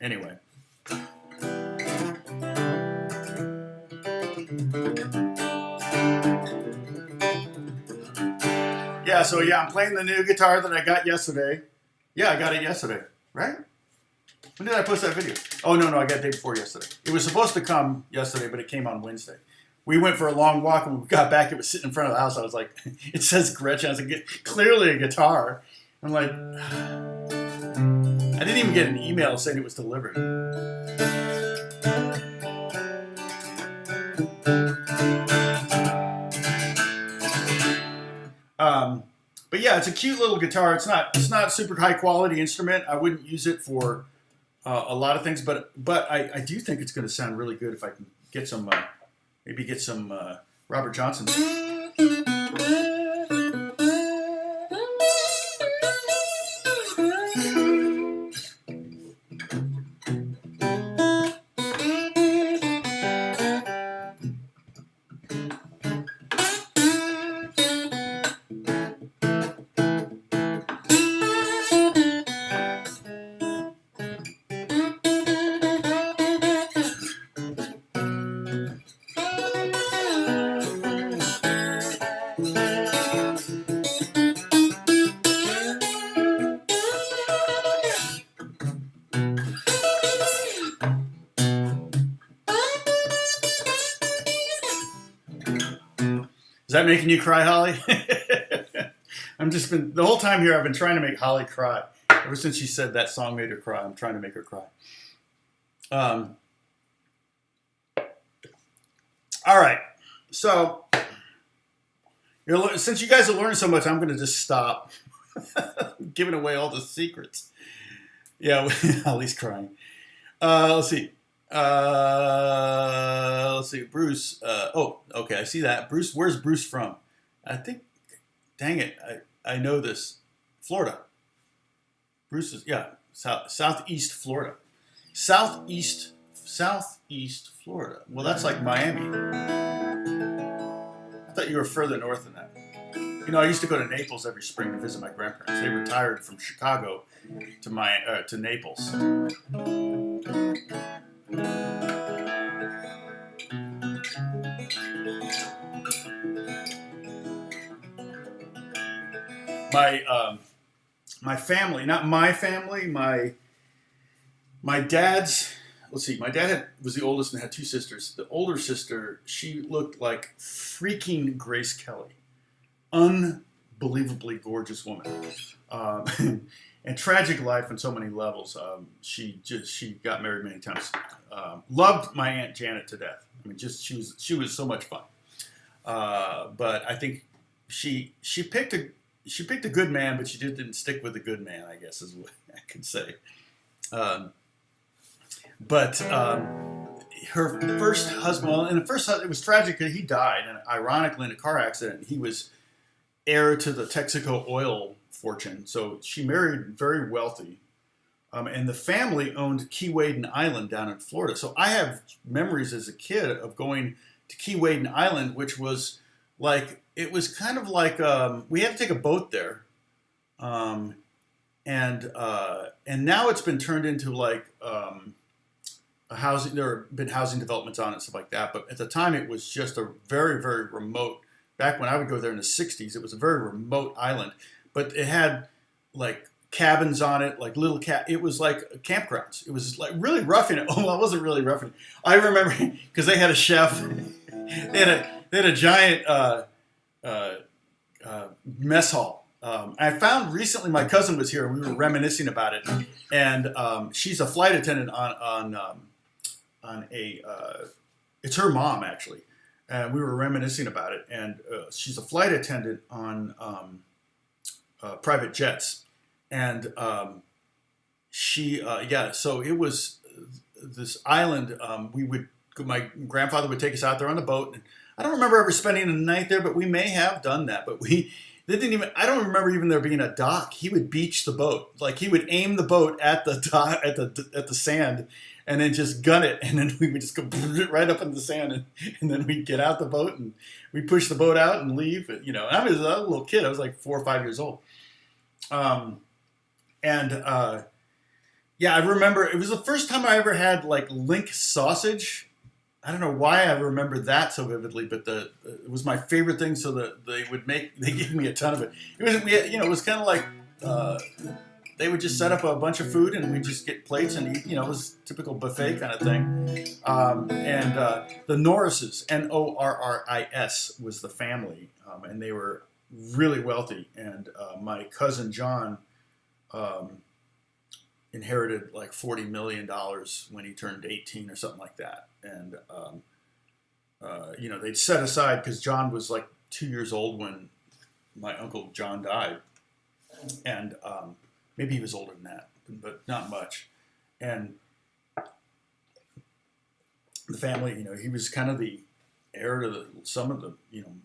anyway. Yeah, so I'm playing the new guitar that I got yesterday. Yeah, I got it yesterday, right? When did I post that video? Oh, no, I got it the day before yesterday. It was supposed to come yesterday, but it came on Wednesday. We went for a long walk, and when we got back, it was sitting in front of the house. I was like, it says Gretchen. I was like, clearly a guitar. I'm like, I didn't even get an email saying it was delivered. But yeah, it's a cute little guitar. It's not super high quality instrument. I wouldn't use it for a lot of things, but I do think it's going to sound really good if I can get some maybe get some Robert Johnson. Is that making you cry, Holly? The whole time here, I've been trying to make Holly cry. Ever since she said that song made her cry, I'm trying to make her cry. All right. So, since you guys are learning so much, I'm going to just stop giving away all the secrets. Yeah, Holly's crying. Let's see. Bruce. Okay, I see that. Bruce, where's Bruce from? I think, dang it, I know this. Florida. Bruce is, southeast Florida. Southeast Florida. Well, that's like Miami. I thought you were further north than that. You know, I used to go to Naples every spring to visit my grandparents. They retired from Chicago to Naples. My family, not my family, my dad's, let's see, my dad was the oldest and had two sisters. The older sister, she looked like freaking Grace Kelly. Unbelievably gorgeous woman. And tragic life on so many levels. She got married many times. Loved my Aunt Janet to death. I mean, she was so much fun. But I think she picked a good man, but she just didn't stick with a good man, I guess is what I could say. But her first husband, it was tragic because he died, and ironically in a car accident. He was heir to the Texaco oil fortune, so she married very wealthy. And the family owned Key Waden Island down in Florida. So I have memories as a kid of going to Key Waden Island, which was like, it was kind of like, we had to take a boat there. And now it's been turned into like a housing, there have been housing developments on it and stuff like that. But at the time it was just a very, very remote, back when I would go there in the 60s, it was a very remote island. But it had like cabins on it, like little it was like campgrounds. It was like really roughing it. Oh, well, it wasn't really roughing it. I remember because they had a chef. They had a giant mess hall. I found recently, my cousin was here and we were reminiscing about it. And she's a flight attendant on a, it's her mom actually. And we were reminiscing about it. And she's a flight attendant on private jets. And so it was this island. My grandfather would take us out there on the boat. And I don't remember ever spending a night there, but we may have done that. But I don't remember even there being a dock. He would beach the boat. Like he would aim the boat at the dock, at the sand, and then just gun it. And then we would just go right up in the sand, and then we'd get out the boat and we push the boat out and leave. You know, I was a little kid. I was like 4 or 5 years old. I remember it was the first time I ever had like link sausage. I don't know why I remember that so vividly, but it was my favorite thing. So that they gave me a ton of it. It was kind of like they would just set up a bunch of food and we'd just get plates and eat. You know, it was a typical buffet kind of thing. The Norrises, Norris, was the family, and they were really wealthy. And my cousin John inherited like $40 million when he turned 18 or something like that. And, they'd set aside because John was like 2 years old when my uncle John died. And maybe he was older than that, but not much. And the family, he was kind of the heir to some of the,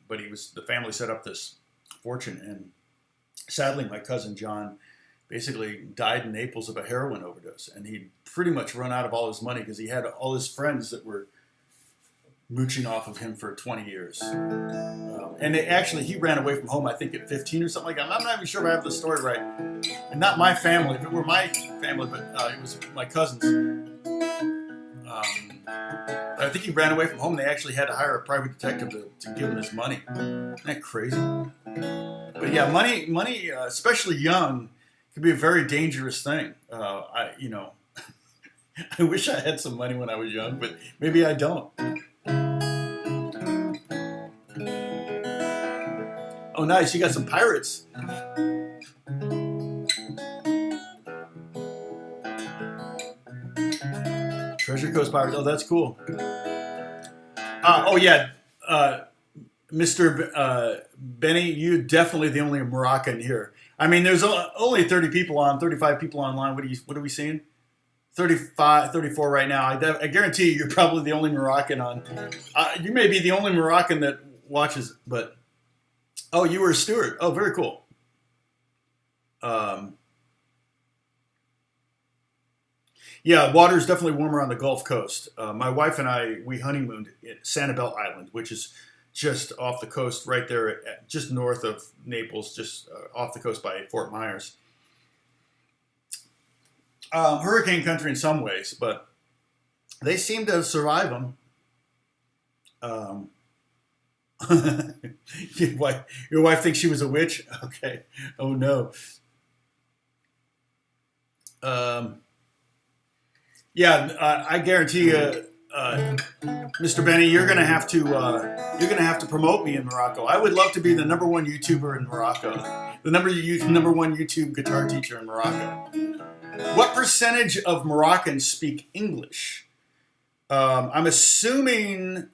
but the family set up this fortune. And sadly, my cousin John basically died in Naples of a heroin overdose. And he'd pretty much run out of all his money because he had all his friends that were mooching off of him for 20 years. And he ran away from home, I think, at 15 or something like that. I'm not even sure if I have the story right. And not my family. If it were my family, but it was my cousin's. I think he ran away from home. They actually had to hire a private detective to give him his money. Isn't that crazy? But yeah, money, especially young, can be a very dangerous thing. I wish I had some money when I was young, but maybe I don't. Oh, nice. You got some pirates. Treasure Coast Pirates. Oh, that's cool. Mr. Benny, you're definitely the only Moroccan here. I mean, there's only 35 people online. What are we seeing? 35, 34 right now. I guarantee you're probably the only Moroccan on. You may be the only Moroccan that watches, but oh, you were a steward. Oh, very cool. Yeah, water's definitely warmer on the Gulf Coast. My wife and I, we honeymooned at Sanibel Island, which is just off the coast right there, just north of Naples, just off the coast by Fort Myers. Hurricane country in some ways, but they seem to survive them. Your wife thinks she was a witch? Okay. Oh, no. I guarantee you, Mr. Benny, you're gonna have to promote me in Morocco. I would love to be the number one YouTuber in Morocco, the number one YouTube guitar teacher in Morocco. What percentage of Moroccans speak English? I'm assuming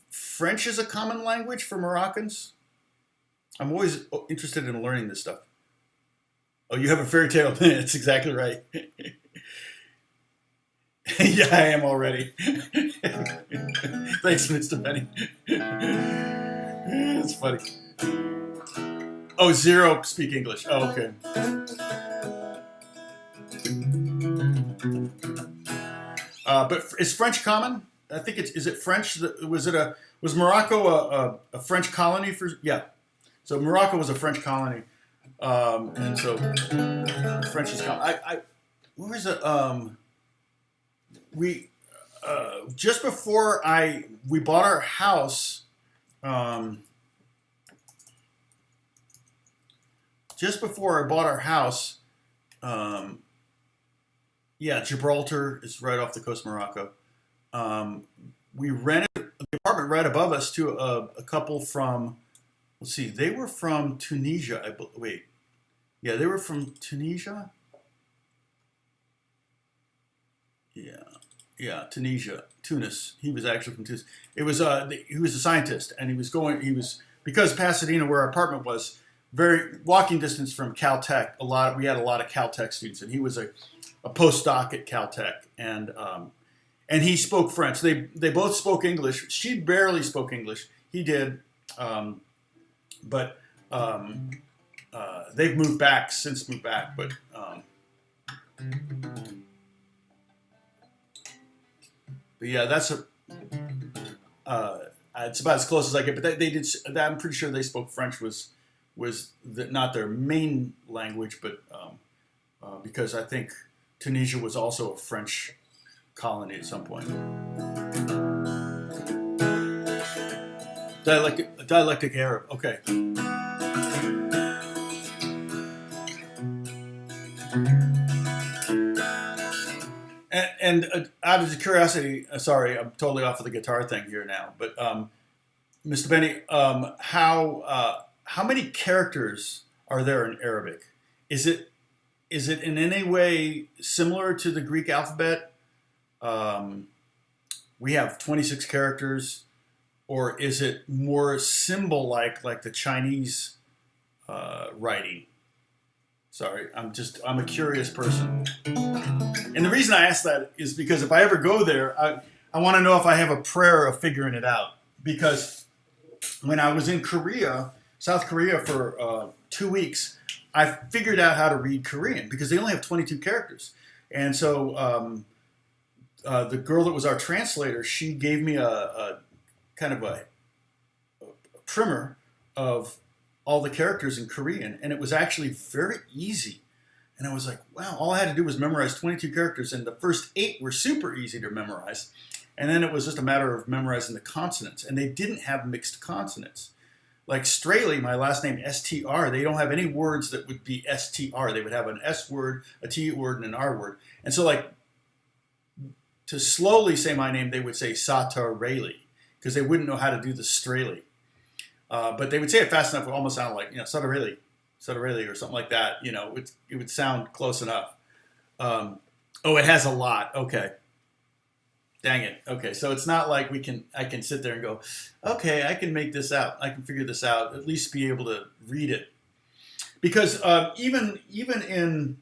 French is a common language for Moroccans. I'm always interested in learning this stuff. Oh, you have a fairy tale? That's exactly right. Yeah, I am already. Thanks, Mr. Benny. That's funny. Oh, 0 speak English. Oh, okay. But is French common? I think is it French? Was Morocco a French colony for? Yeah. So Morocco was a French colony, and so French is common. Where is it? We just before we bought our house. Just before I bought our house, Um, yeah, Gibraltar is right off the coast of Morocco. We rented the apartment right above us to a couple from, let's see, they were from Tunisia. Wait, yeah, they were from Tunisia. Yeah, yeah, Tunisia, Tunis. He was actually from Tunis. It was he was a scientist, and he was because Pasadena, where our apartment was, very walking distance from Caltech. We had a lot of Caltech students, and he was a postdoc at Caltech, and he spoke French. They both spoke English. She barely spoke English. He did, but they've since moved back. But yeah, it's about as close as I get. But they did. I'm pretty sure they spoke French not their main language, but because I think Tunisia was also a French colony at some point. Dialectic Arab. Okay. And out of curiosity, sorry, I'm totally off of the guitar thing here now, but Mr. Benny, how many characters are there in Arabic? Is it in any way similar to the Greek alphabet? We have 26 characters, or is it more symbol-like the Chinese writing? Sorry, I'm a curious person. And the reason I ask that is because if I ever go there, I want to know if I have a prayer of figuring it out. Because when I was in South Korea for 2 weeks, I figured out how to read Korean because they only have 22 characters. And so the girl that was our translator, she gave me a kind of a primer of all the characters in Korean, and it was actually very easy. And I was like, wow, all I had to do was memorize 22 characters, and the first 8 were super easy to memorize. And then it was just a matter of memorizing the consonants, and they didn't have mixed consonants. Like Strahle, my last name, STR, they don't have any words that would be STR. They would have an S word, a T word, and an R word. And so to slowly say my name, they would say Satarele, because they wouldn't know how to do the Strahle. But they would say it fast enough, it would almost sound like, Satarele, or something like that. It would sound close enough. It has a lot. Okay. Dang it. Okay, so it's not like I can sit there and go, okay, I can make this out. I can figure this out. At least be able to read it. Because even in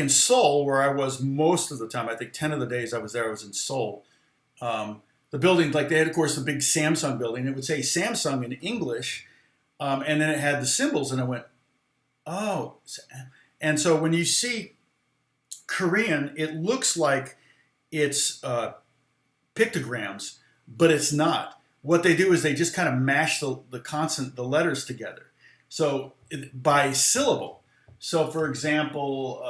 Seoul, where I was most of the time, I think 10 of the days I was there, I was in Seoul. The building, they had, of course, the big Samsung building. It would say Samsung in English, and then it had the symbols, and I went, oh. And so when you see Korean, it looks like it's pictograms, but it's not. What they do is they just kind of mash the letters together. So by syllable. So for example,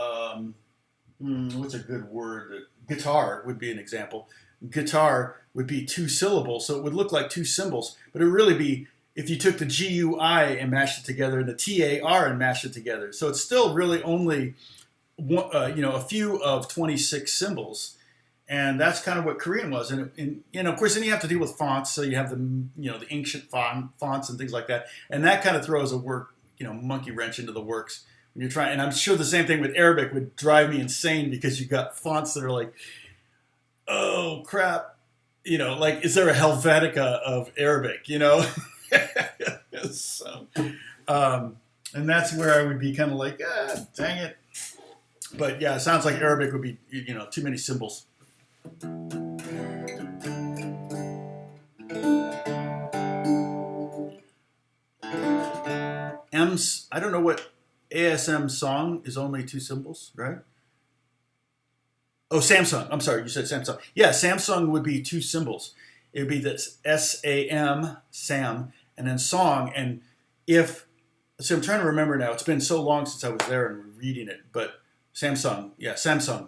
what's a good word? Guitar would be an example. Guitar would be 2 syllables, so it would look like 2 symbols, but it would really be if you took the GUI and mashed it together and the TAR and mashed it together. So it's still really only a few of 26 symbols. And that's kind of what Korean was. And of course, then you have to deal with fonts. So you have the ancient fonts and things like that. And that kind of throws a monkey wrench into the works when you're trying. And I'm sure the same thing with Arabic would drive me insane because you've got fonts that are like, oh crap. Is there a Helvetica of Arabic, So, and that's where I would be kind of like, dang it. But yeah, it sounds like Arabic would be, too many symbols. I don't know what ASM song is only 2 symbols, right? Oh, Samsung. I'm sorry, you said Samsung. Yeah, Samsung would be 2 symbols. It would be this SAM, Sam, and then song. And so I'm trying to remember now. It's been so long since I was there and reading it. But Samsung,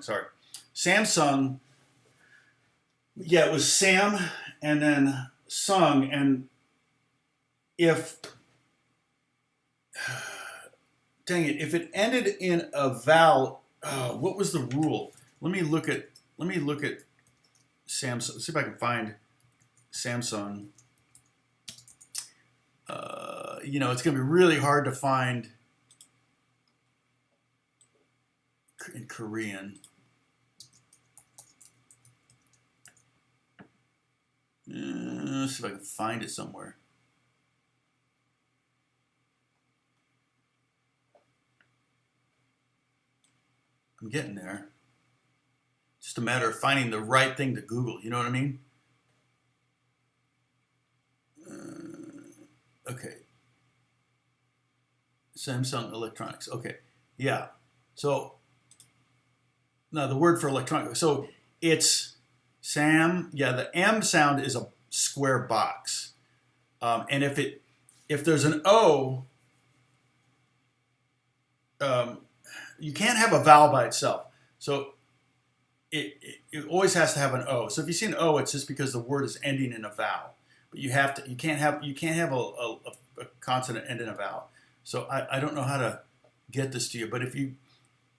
sorry. Samsung, yeah, it was Sam and then sung. And if dang it, if it ended in a vowel, what was the rule? Let me look at Samsung. See if I can find Samsung. You know, it's going to be really hard to find in Korean. Let's see if I can find it somewhere. I'm getting there. Just a matter of finding the right thing to Google. You know what I mean? Okay. Samsung Electronics. Okay. Yeah. So now the word for electronic. So it's Sam. Yeah, the M sound is a square box, and if there's an O, you can't have a vowel by itself. So it always has to have an O. So if you see an O, it's just because the word is ending in a vowel. But you can't have a consonant end in a vowel. So I don't know how to get this to you, but if you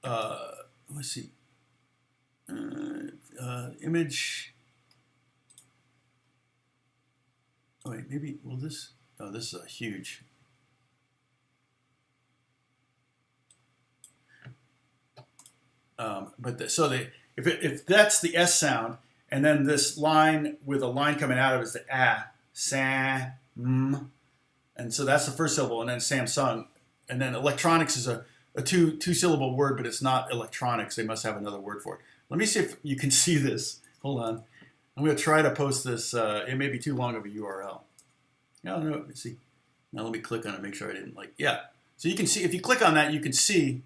let's see, image. Oh wait, maybe will this? Oh, this is a huge. If that's the S sound, and then this line with a line coming out of it is the A, Sam, and so that's the first syllable, and then Samsung, and then electronics is a two syllable word, but it's not electronics. They must have another word for it. Let me see if you can see this. Hold on, I'm going to try to post this. It may be too long of a URL. No, let's see. Now let me click on it. Make sure I didn't yeah. So you can see if you click on that, you can see.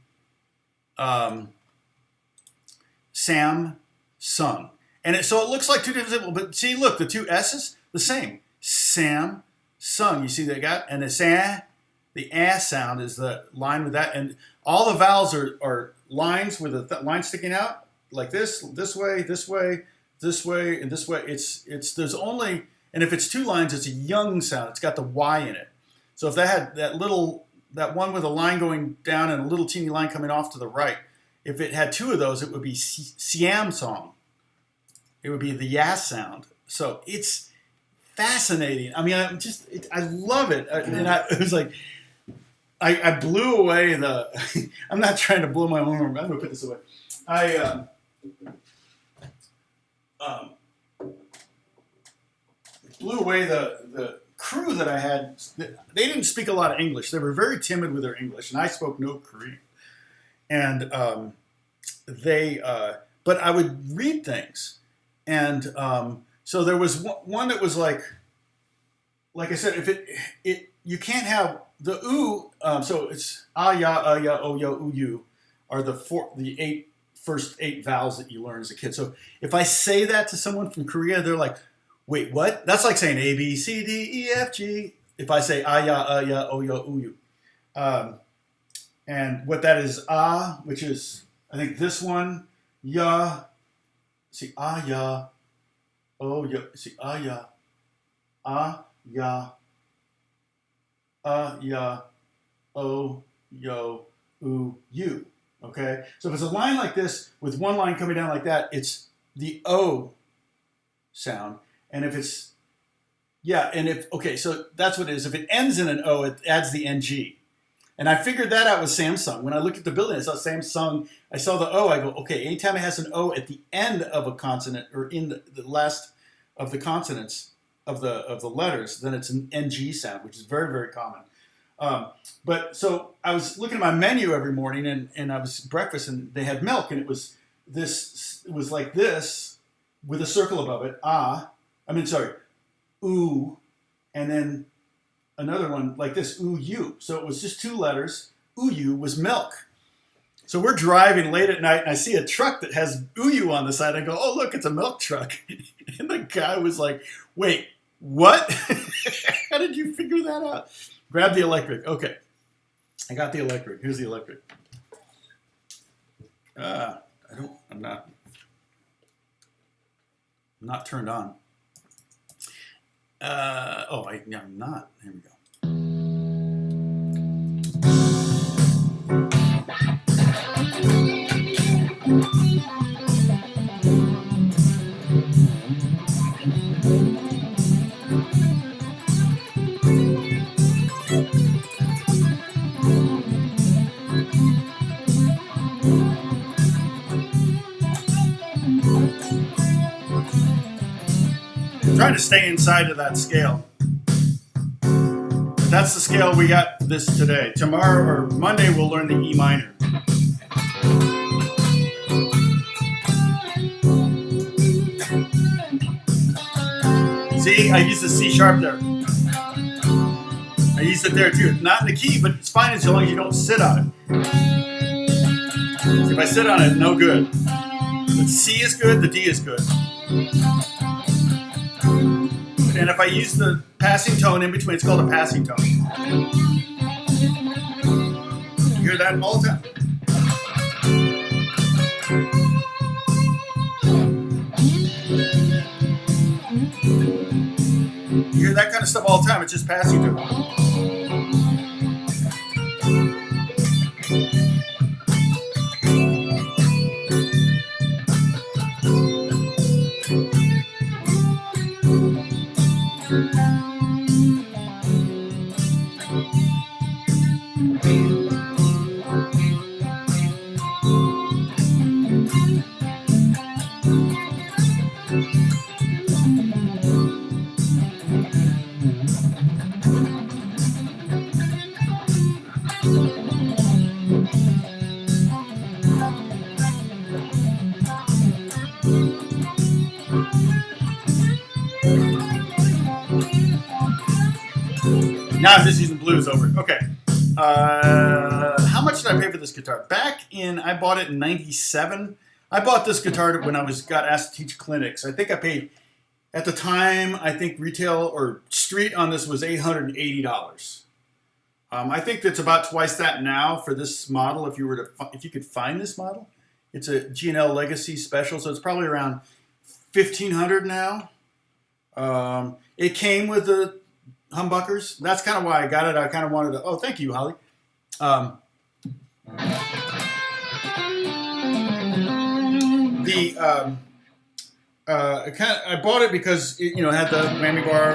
Samsung. And so it looks like two different symbols, but see, look, the two S's, the same. Samsung, you see they got, and the A sound is the line with that, and all the vowels are lines with a line sticking out, like this way, this way, this way, and this way. There's only, and if it's two lines, it's a young sound. It's got the Y in it. So if that had that one with a line going down and a little teeny line coming off to the right, if it had two of those, it would be Samsung. It would be the yas sound. So it's fascinating. I mean, I love it. It was like, I blew away the, I'm not trying to blow my own arm. I'm going to put this away. I blew away the crew that I had. They didn't speak a lot of English. They were very timid with their English, and I spoke no Korean. And but I would read things, and so there was one that was like I said, if you can't have the oo, so it's ya, o, ya, u, u are the first eight vowels that you learn as a kid. So if I say that to someone from Korea, they're like, wait, what? That's like saying A, B, C, D, E, F, G. If I say ya, o, ya, u, u. And what that is, which is, I think this one, ya, see, ya, oh, ya, see, ya, ya, ya, oh, yo, oo, you. Okay? So if it's a line like this with one line coming down like that, it's the O sound. And if it's, okay, so that's what it is. If it ends in an O, it adds the NG. And I figured that out with Samsung. When I looked at the building, I saw Samsung, I saw the O, I go, okay, anytime it has an O at the end of a consonant or in the last of the consonants of the letters, then it's an NG sound, which is very, very common. But so I was looking at my menu every morning and I was breakfast and they had milk and it was like this with a circle above it, oo, and then another one like this, oo-you. So it was just two letters. Oo-you was milk. So we're driving late at night and I see a truck that has oo-you on the side. I go, oh, look, it's a milk truck. And the guy was like, wait, what? How did you figure that out? Grab the electric. Okay. I got the electric. Here's the electric. I'm not turned on. I'm not. Here we go. trying to stay inside of that scale. That's the scale we got this today. Tomorrow or Monday we'll learn the E minor. See, I used the C sharp there. I used it there too. Not in the key, but it's fine as long as you don't sit on it. See, if I sit on it, no good. The C is good, the D is good. And if I use the passing tone in between, it's called a passing tone. You hear that all the time. You hear that kind of stuff all the time. It's just passing tone. Now I'm just using blues over it. Okay. How much did I pay for this guitar? I bought it in '97. I bought this guitar when I got asked to teach clinics. I think I paid, at the time, I think retail or street on this was $880. I think that's about twice that now for this model. If you could find this model, it's a G&L Legacy Special, so it's probably around $1,500 now. It came with the humbuckers. That's kind of why I got it. I kind of wanted to. Oh, thank you, Holly. I bought it because it, had the whammy bar,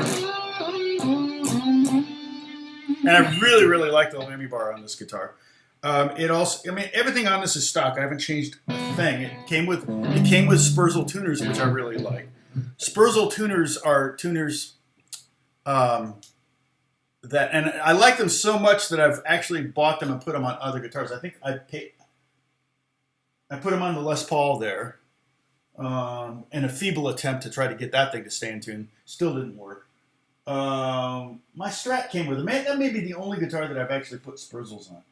and I really, really like the whammy bar on this guitar. It also, everything on this is stock. I haven't changed a thing. It came with Spurzl tuners, which I really like. Spurzl tuners are tuners. And I like them so much that I've actually bought them and put them on other guitars. I think I put them on the Les Paul there, in a feeble attempt to try to get that thing to stay in tune. Still didn't work. My Strat came with them. That may be the only guitar that I've actually put Spurzls on.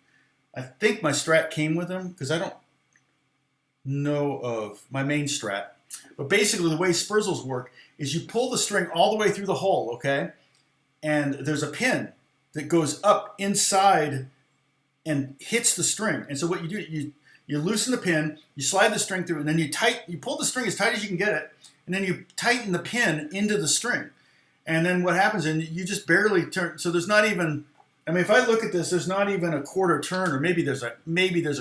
I think my Strat came with them because I don't know of my main Strat. But basically the way Spurzls work is you pull the string all the way through the hole, okay? And there's a pin that goes up inside and hits the string. And so what you do, you loosen the pin, you slide the string through, and then you pull the string as tight as you can get it, and then you tighten the pin into the string. And then what happens, and you just barely turn, so there's not even, if I look at this, there's not even a quarter turn, or maybe there's a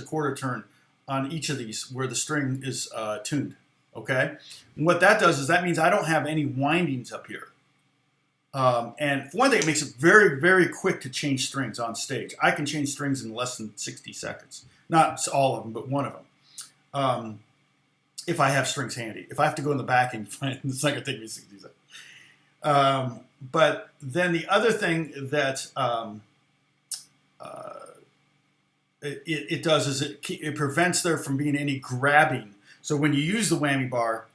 quarter turn on each of these where the string is tuned, okay? And what that does is that means I don't have any windings up here. And for one thing, it makes it very, very quick to change strings on stage. I can change strings in less than 60 seconds. Not all of them, but one of them. If I have strings handy. If I have to go in the back and find them, it's not going to take me 60 seconds. But then the other thing that it does is it prevents there from being any grabbing. So when you use the whammy bar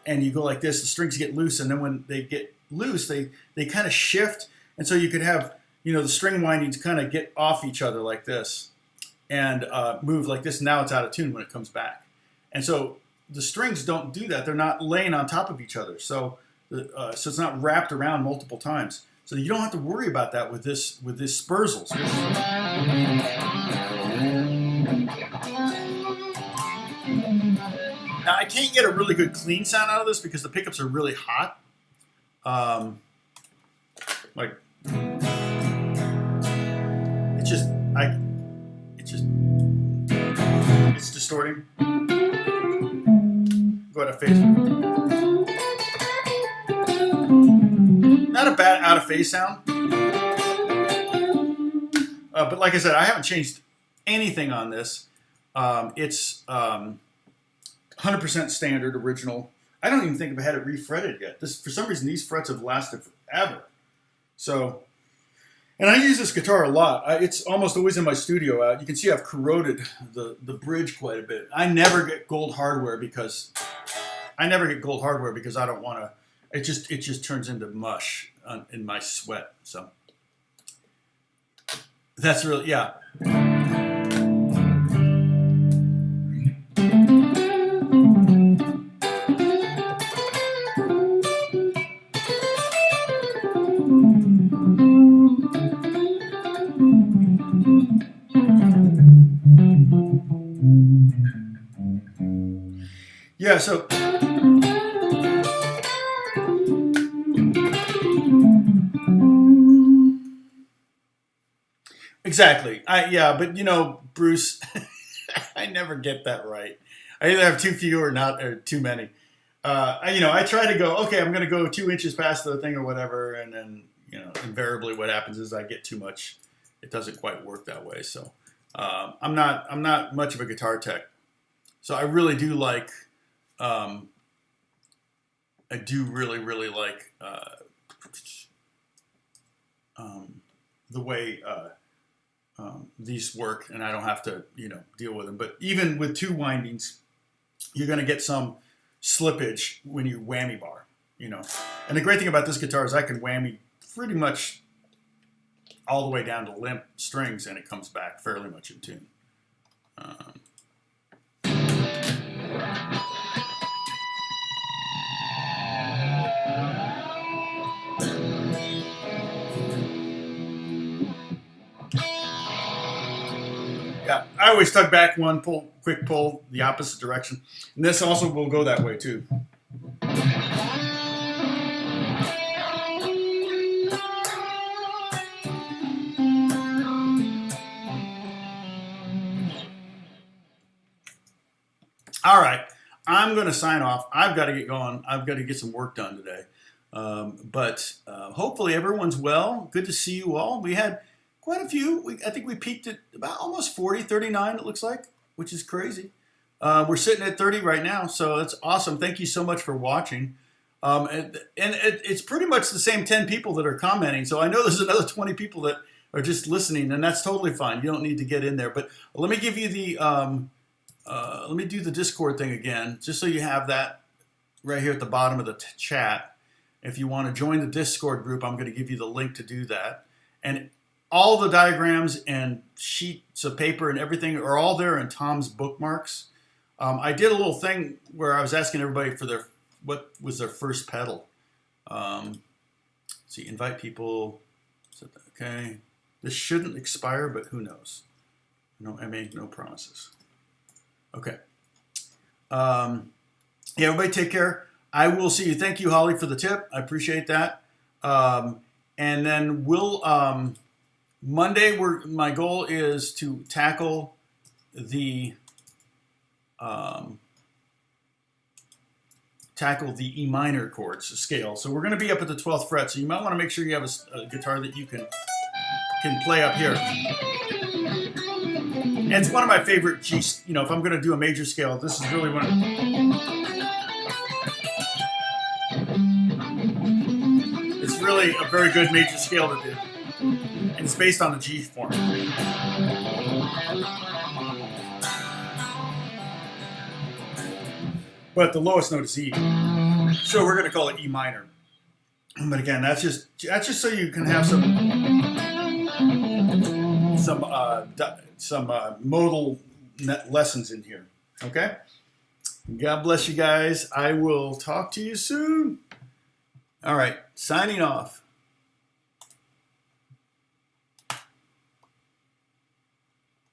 and you go like this, the strings get loose, and then when they get loose, they kind of shift, and so you could have the string windings kind of get off each other like this and move like this. Now it's out of tune when it comes back, and so the strings don't do that. They're not laying on top of each other, so it's not wrapped around multiple times. So you don't have to worry about that with this Spurzls. Now I can't get a really good clean sound out of this because the pickups are really hot. It's distorting. Go out of phase. Not a bad out of phase sound. But like I said, I haven't changed anything on this. It's 100% standard original. I don't even think I've had it refretted yet. For some reason, these frets have lasted forever. So, and I use this guitar a lot. It's almost always in my studio out. You can see I've corroded the bridge quite a bit. I never get gold hardware because I don't want to. It just turns into mush in my sweat. So that's really, yeah. Yeah, so exactly. But you know, Bruce, I never get that right. I either have too few or too many. I try to go, okay, I'm going to go 2 inches past the thing or whatever, and then invariably what happens is I get too much. It doesn't quite work that way. So I'm not much of a guitar tech. So I really do like. I do really like the way these work, and I don't have to deal with them. But even with 2 windings, you're going to get some slippage when you whammy bar. And the great thing about this guitar is I can whammy pretty much all the way down to limp strings, and it comes back fairly much in tune. Yeah, I always tug back one, quick pull the opposite direction. And this also will go that way too. All right, I'm going to sign off. I've got to get going. I've got to get some work done today. But hopefully everyone's well. Good to see you all. We had quite a few. I think we peaked at about almost 40, 39 it looks like, which is crazy. We're sitting at 30 right now, so that's awesome. Thank you so much for watching. It's pretty much the same 10 people that are commenting, so I know there's another 20 people that are just listening, and that's totally fine. You don't need to get in there. But let me give you the, let me do the Discord thing again, just so you have that right here at the bottom of the chat. If you want to join the Discord group, I'm going to give you the link to do that. And all the diagrams and sheets of paper and everything are all there in Tom's bookmarks. I did a little thing where I was asking everybody for what was their first pedal. Let's see, invite people. Okay, this shouldn't expire, but who knows? I make no promises. Okay. Yeah, everybody take care. I will see you. Thank you, Holly, for the tip. I appreciate that. And then we'll Monday. My goal is to tackle the E minor chords scale. So we're going to be up at the 12th fret. So you might want to make sure you have a guitar that you can play up here. And it's one of my favorite G. If I'm going to do a major scale, this is really one. It's really a very good major scale to do, and it's based on the G form. But the lowest note is E, so we're going to call it E minor. But again, that's just so you can have some modal lessons in here. Okay. God bless you guys. I will talk to you soon. All right, signing off.